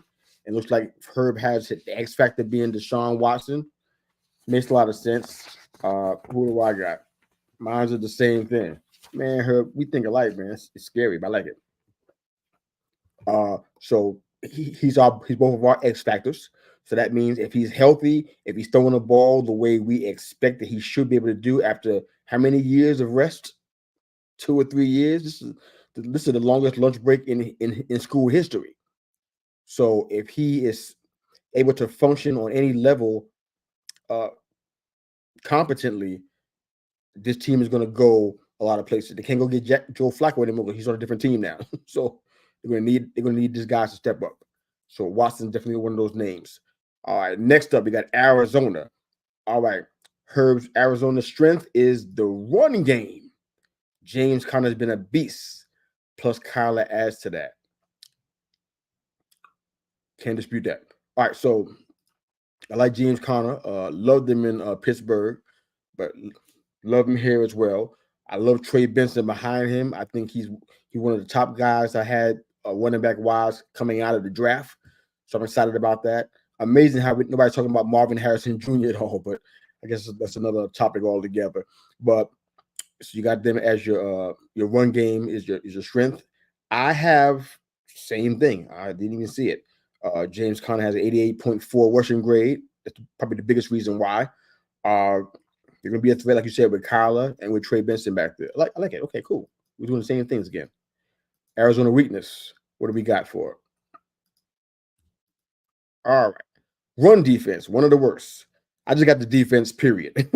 It looks like Herb has the X factor being Deshaun Watson. Makes a lot of sense. Who do I got? Mine's are the same thing. Man, Herb, we think alike, man. It's scary, but I like it. So he's both of our X factors. So that means if he's healthy, if he's throwing the ball the way we expect that he should be able to do after how many years of rest? 2 or 3 years. This is the longest lunch break in school history. So if he is able to function on any level competently, this team is going to go a lot of places. They can't go get Joe Flacco anymore because he's on a different team now. So they're going to need these guys to step up. So Watson's definitely one of those names. All right, next up we got Arizona. All right, Herb's Arizona strength is the run game. James Conner's been a beast. Plus Kyler adds to that. Can't dispute that. All right, so I like James Conner. Loved him in Pittsburgh, but love him here as well. I love Trey Benson behind him. I think he's one of the top guys I had running back wise coming out of the draft. So I'm excited about that. Amazing how nobody's talking about Marvin Harrison Jr. at all, but I guess that's another topic altogether. But so you got them as your run game is your strength. I have same thing. I didn't even see it. James Conner has an 88.4 rushing grade. That's probably the biggest reason why. You're gonna be a threat, like you said, with Kyler and with Trey Benson back there. I like it. Okay, cool. We're doing the same things again. Arizona weakness. What do we got for it? All right. Run defense, one of the worst. I just got the defense, period.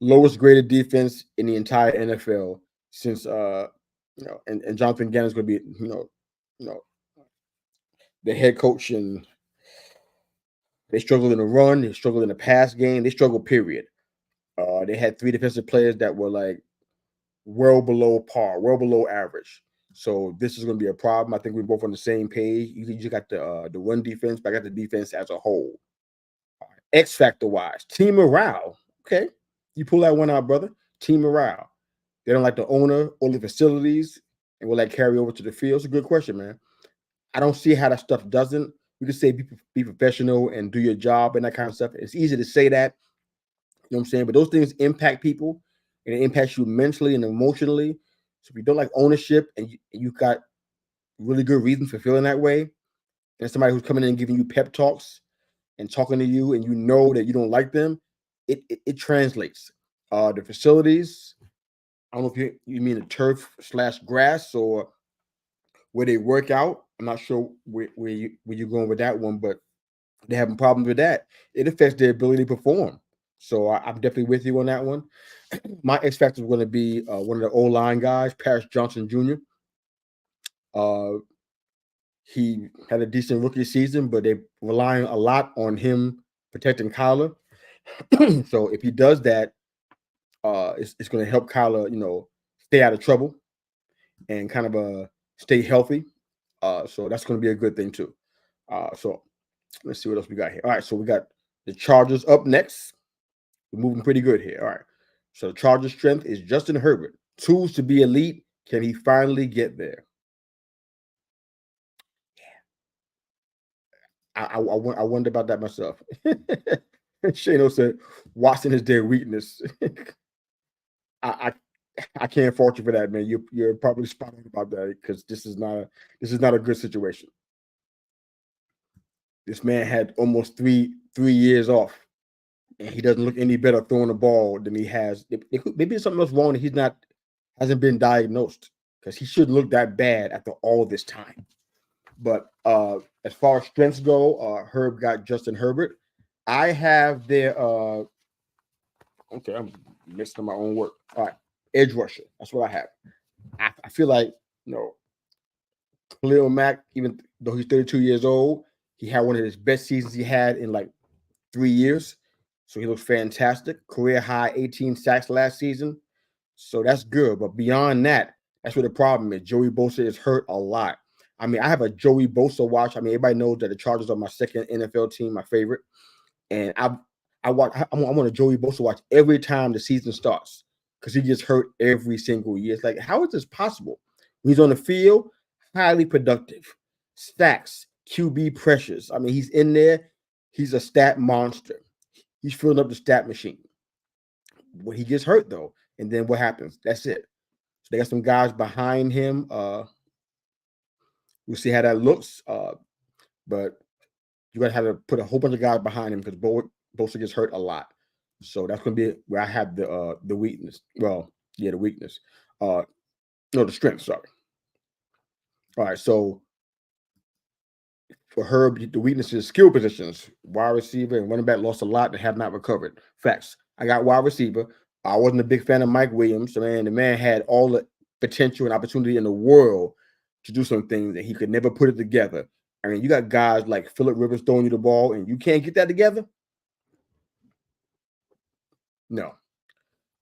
Lowest graded defense in the entire NFL since and Jonathan Gannon's gonna be, the head coach, and they struggled in the run, they struggled in the pass game, they struggled, period. They had 3 defensive players that were like well below par, well below average. So this is going to be a problem. I think we're both on the same page. You just got the run defense, but I got the defense as a whole. X factor wise, team morale. Okay, you pull that one out, brother. Team morale. They don't like the owner or the facilities, and will that carry over to the field? It's a good question, man. I don't see how that stuff doesn't. We could say be professional and do your job and that kind of stuff. It's easy to say that, you know what I'm saying? But those things impact people, and it impacts you mentally and emotionally. So if you don't like ownership and you got really good reason for feeling that way, and somebody who's coming in and giving you pep talks and talking to you, and you know that you don't like them, it translates. The facilities, I don't know if you mean the turf / grass or where they work out. I'm not sure where you're going with that one, but they're having problems with that. It affects their ability to perform. So I'm definitely with you on that one. My X factor is going to be one of the O-line guys, Paris Johnson Jr. He had a decent rookie season, but they're relying a lot on him protecting Kyler. So if he does that, it's going to help Kyler, stay out of trouble and kind of stay healthy. So that's going to be a good thing too. So let's see what else we got here. All right, so we got the Chargers up next. We're moving pretty good here. All right. So the Chargers' strength is Justin Herbert. Tools to be elite. Can he finally get there? I wonder about that myself. Shano said Watson is their weakness. I can't fault you for that, man. You're probably spot on about that because this is not a good situation. This man had almost three years off, and he doesn't look any better throwing the ball than he has. Maybe there's something else wrong. He's hasn't been diagnosed because he shouldn't look that bad after all this time. But as far as strengths go, Herb got Justin Herbert. I have their okay, I'm missing my own work. All right, edge rusher. That's what I have. I feel like Khalil Mack, even though he's 32 years old, he had one of his best seasons he had in like 3 years. So he looks fantastic. Career high 18 sacks last season. So that's good. But beyond that, that's where the problem is. Joey Bosa is hurt a lot. I mean, I have a Joey Bosa watch. I mean, everybody knows that the Chargers are my second NFL team, my favorite. And I'm on a Joey Bosa watch every time the season starts because he gets hurt every single year. It's like, how is this possible? When he's on the field, highly productive. Stacks, QB pressures. I mean, he's in there. He's a stat monster. He's filling up the stat machine. When he gets hurt, though, and then what happens? That's it. So they got some guys behind him. We'll see how that looks. But you're gonna have to put a whole bunch of guys behind him because Bosa gets hurt a lot. So that's gonna be where I have the weakness. Well, yeah, the weakness. No, the strength. Sorry. All right. So for Herb, the weakness is skill positions. Wide receiver and running back lost a lot and have not recovered. Facts. I got wide receiver. I wasn't a big fan of Mike Williams. So man, the man had all the potential and opportunity in the world to do some things, and he could never put it together. I mean, you got guys like Phillip Rivers throwing you the ball, and you can't get that together. No.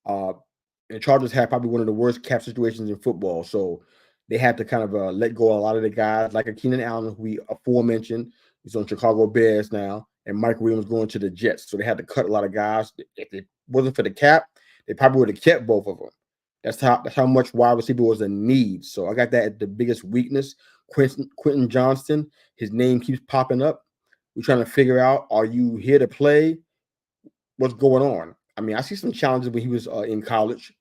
And Chargers had probably one of the worst cap situations in football, so they had to kind of let go of a lot of the guys, like a Keenan Allen, who we aforementioned. He's on Chicago Bears now, and Mike Williams going to the Jets. So they had to cut a lot of guys. If it wasn't for the cap, they probably would have kept both of them. That's how much wide receiver was a need. So I got that at the biggest weakness. Quentin Johnston, his name keeps popping up. We're trying to figure out, are you here to play? What's going on? I mean, I see some challenges when he was in college,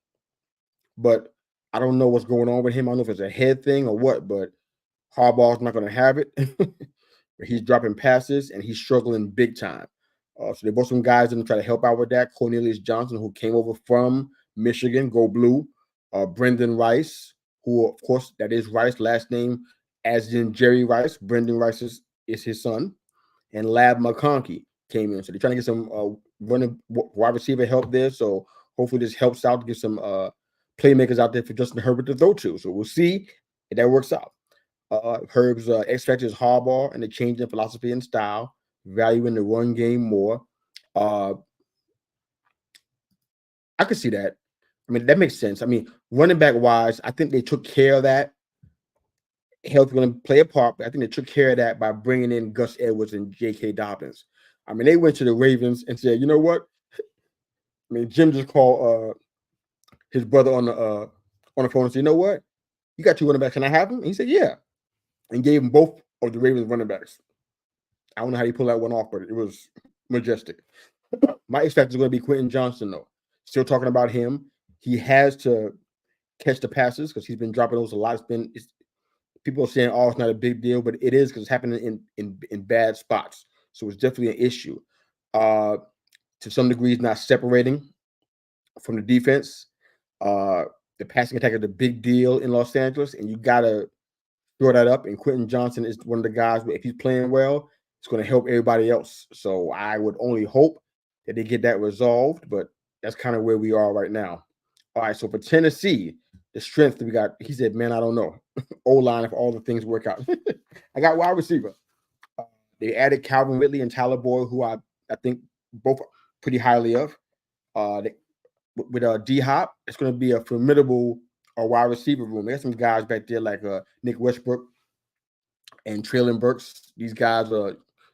but I don't know what's going on with him. I don't know if it's a head thing or what, but Harbaugh's not going to have it. He's dropping passes and he's struggling big time. So they brought some guys in to try to help out with that. Cornelius Johnson, who came over from Michigan, go blue. Brendan Rice, who, of course, that is Rice, last name as in Jerry Rice. Brendan Rice is his son. And Lab McConkey came in. So they're trying to get some running wide receiver help there. So hopefully this helps out to get some playmakers out there for Justin Herbert to throw to. So we'll see if that works out. Herb's X factor is Harbaugh and the change in philosophy and style, valuing the run game more. I could see that. I mean, that makes sense. I mean, running back wise, I think they took care of that. Health going to play a part, but I think they took care of that by bringing in Gus Edwards and J.K. Dobbins. I mean, they went to the Ravens and said, you know what? I mean, Jim just called his brother on the phone and said, you know what? You got 2 running backs. Can I have them? And he said, yeah. And gave him both of the Ravens running backs. I don't know how he pulled that one off, but it was majestic. My X factor is going to be Quentin Johnston, though. Still talking about him. He has to catch the passes because he's been dropping those a lot. People are saying, oh, it's not a big deal, but it is because it's happening in bad spots. So it's definitely an issue. To some degree, he's not separating from the defense. The passing attack is a big deal in Los Angeles, and you got to throw that up. And Quentin Johnston is one of the guys, if he's playing well, it's going to help everybody else. So I would only hope that they get that resolved, but that's kind of where we are right now. All right, so for Tennessee, the strength that we got, he said, man, I don't know. O-line, if all the things work out. I got wide receiver. They added Calvin Ridley and Tyler Boyd, who I think both pretty highly of. With D-Hop, it's going to be a formidable wide receiver room. There's some guys back there like Nick Westbrook and Traylon Burks. These guys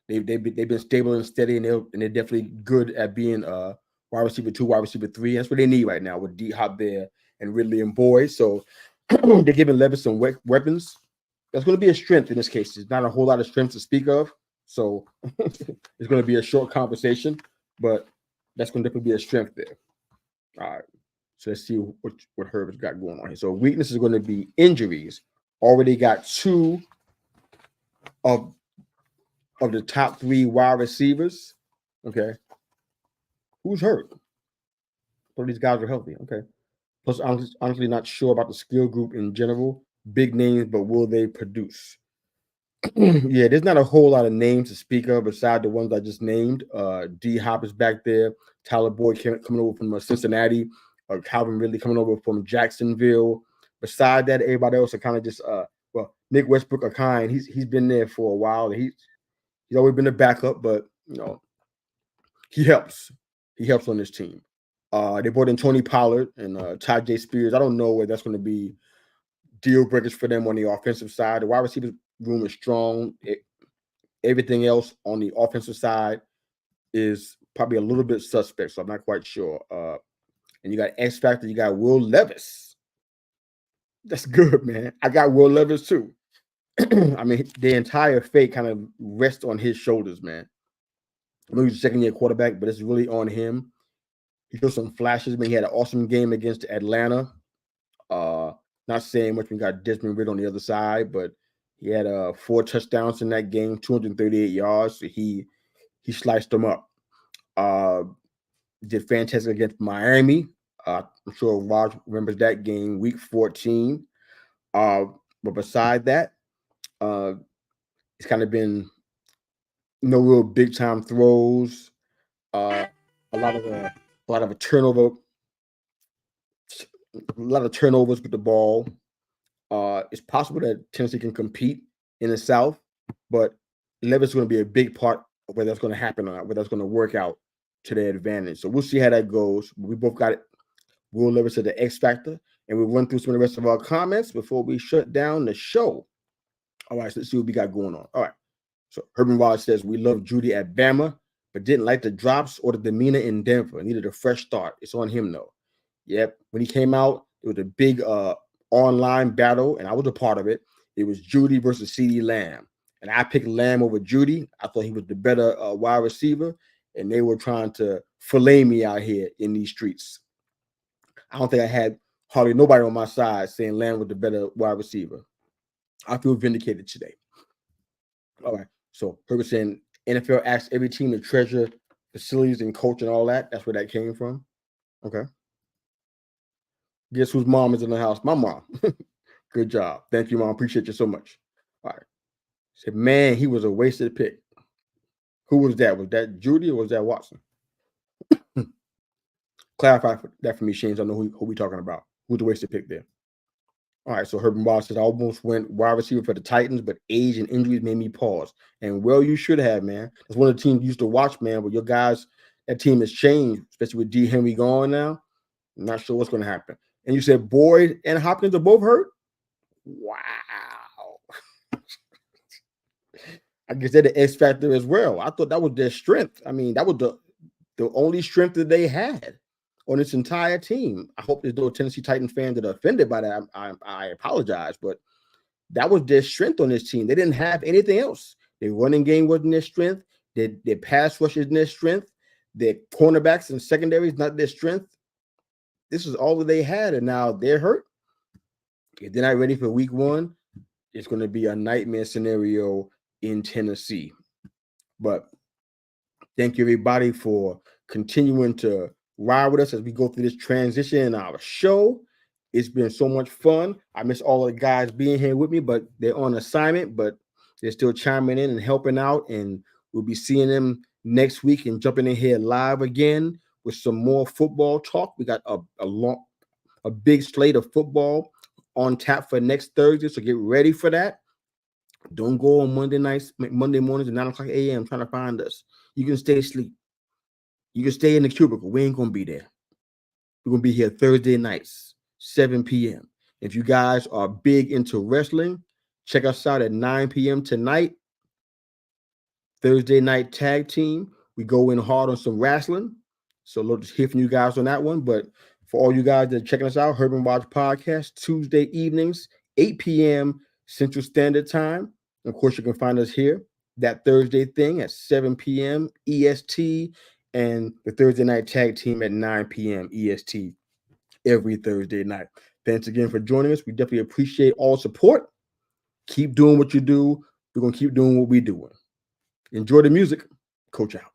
they've been stable and steady, and they're definitely good at being wide receiver 2, wide receiver 3. That's what they need right now with D-Hop there and Ridley and Boyd. So they're giving Levis some weapons. That's going to be a strength in this case. There's not a whole lot of strength to speak of. So it's going to be a short conversation, but that's going to definitely be a strength there. All right. So let's see what Herbert's got going on here. So weakness is going to be injuries. Already got 2 of the top 3 wide receivers. Okay. Who's hurt? Well, these guys are healthy. Okay. Plus, honestly not sure about the skill group in general. Big names, but will they produce? Yeah, there's not a whole lot of names to speak of beside the ones I just named. D-Hop is back there. Tyler Boyd coming over from Cincinnati. Calvin Ridley coming over from Jacksonville. Beside that, everybody else are kind of just Nick Westbrook he's been there for a while. He's always been a backup, but he helps. He helps on this team. They brought in Tony Pollard and Ty J. Spears. I don't know whether that's going to be deal breakers for them on the offensive side. The wide receiver room is strong. Everything else on the offensive side is probably a little bit suspect, so I'm not quite sure. And you got X Factor, you got Will Levis. That's good, man. I got Will Levis too. I mean, the entire fate kind of rests on his shoulders, man. I know he's a second-year quarterback, but it's really on him. He showed some flashes, man. He had an awesome game against Atlanta. Not saying much when you got Desmond Ridder on the other side, but he had 4 touchdowns in that game, 238 yards. So he sliced them up. Did fantastic against Miami. I'm sure Raj remembers that game, week 14. But beside that, it's kind of been no real big time throws. A lot of turnovers with the ball. It's possible that Tennessee can compete in the South, but Levis is going to be a big part of whether that's going to happen or not, whether that's going to work out to their advantage. So we'll see how that goes. We both got it. Will Levis at the X Factor, and we'll run through some of the rest of our comments before we shut down the show. All right, so let's see what we got going on. All right. So Urban Rod says, we love Judy at Bama, but didn't like the drops or the demeanor in Denver. Needed a fresh start. It's on him, though. Yep. When he came out, It was a big online battle, and I was a part of it. It was Judy versus CeeDee Lamb. And I picked Lamb over Judy. I thought he was the better wide receiver, and they were trying to fillet me out here in these streets. I don't think I had hardly nobody on my side saying Lamb was the better wide receiver. I feel vindicated today. All right. So Herbert saying NFL asks every team to treasure facilities and coach and all that. That's where that came from. Okay. Guess whose mom is in the house? My mom. Good job. Thank you, Mom. Appreciate you so much. All right. Said, man, he was a wasted pick. Who was that? Was that Judy or was that Watson? Clarify that for me, Shane. I know who we talking about. Who's the wasted pick there? All right. So Herbert Wild says, I almost went wide receiver for the Titans, but age and injuries made me pause. And well, you should have, man. That's one of the teams you used to watch, man. But your guys, that team has changed, especially with D. Henry gone now. I'm not sure what's going to happen. And you said Boyd and Hopkins are both hurt? Wow. I guess they're the X factor as well. I thought that was their strength. I mean, that was the only strength that they had on this entire team. I hope there's no Tennessee Titans fans that are offended by that. I apologize, but that was their strength on this team. They didn't have anything else. Their running game wasn't their strength. Their pass rush isn't their strength. Their cornerbacks and secondary is not their strength. This is all that they had, and now they're hurt. If they're not ready for week one, it's going to be a nightmare scenario in Tennessee. But thank you, everybody, for continuing to ride with us as we go through this transition in our show. It's been so much fun. I miss all of the guys being here with me, but they're on assignment, but they're still chiming in and helping out, and we'll be seeing them next week and jumping in here live again with some more football talk. We got a big slate of football on tap for next Thursday, so get ready for that. Don't go on Monday mornings at 9 o'clock a.m. trying to find us. You can stay asleep. You can stay in the cubicle. We ain't going to be there. We're going to be here Thursday nights, 7 p.m. If you guys are big into wrestling, check us out at 9 p.m. tonight. Thursday night tag team. We go in hard on some wrestling. So let's hear from you guys on that one. But for all you guys that are checking us out, Herb and Watch Podcast, Tuesday evenings, 8 p.m. Central Standard Time. And of course, you can find us here, that Thursday thing at 7 p.m. EST, and the Thursday night tag team at 9 p.m. EST every Thursday night. Thanks again for joining us. We definitely appreciate all support. Keep doing what you do. We're going to keep doing what we're doing. Enjoy the music. Coach out.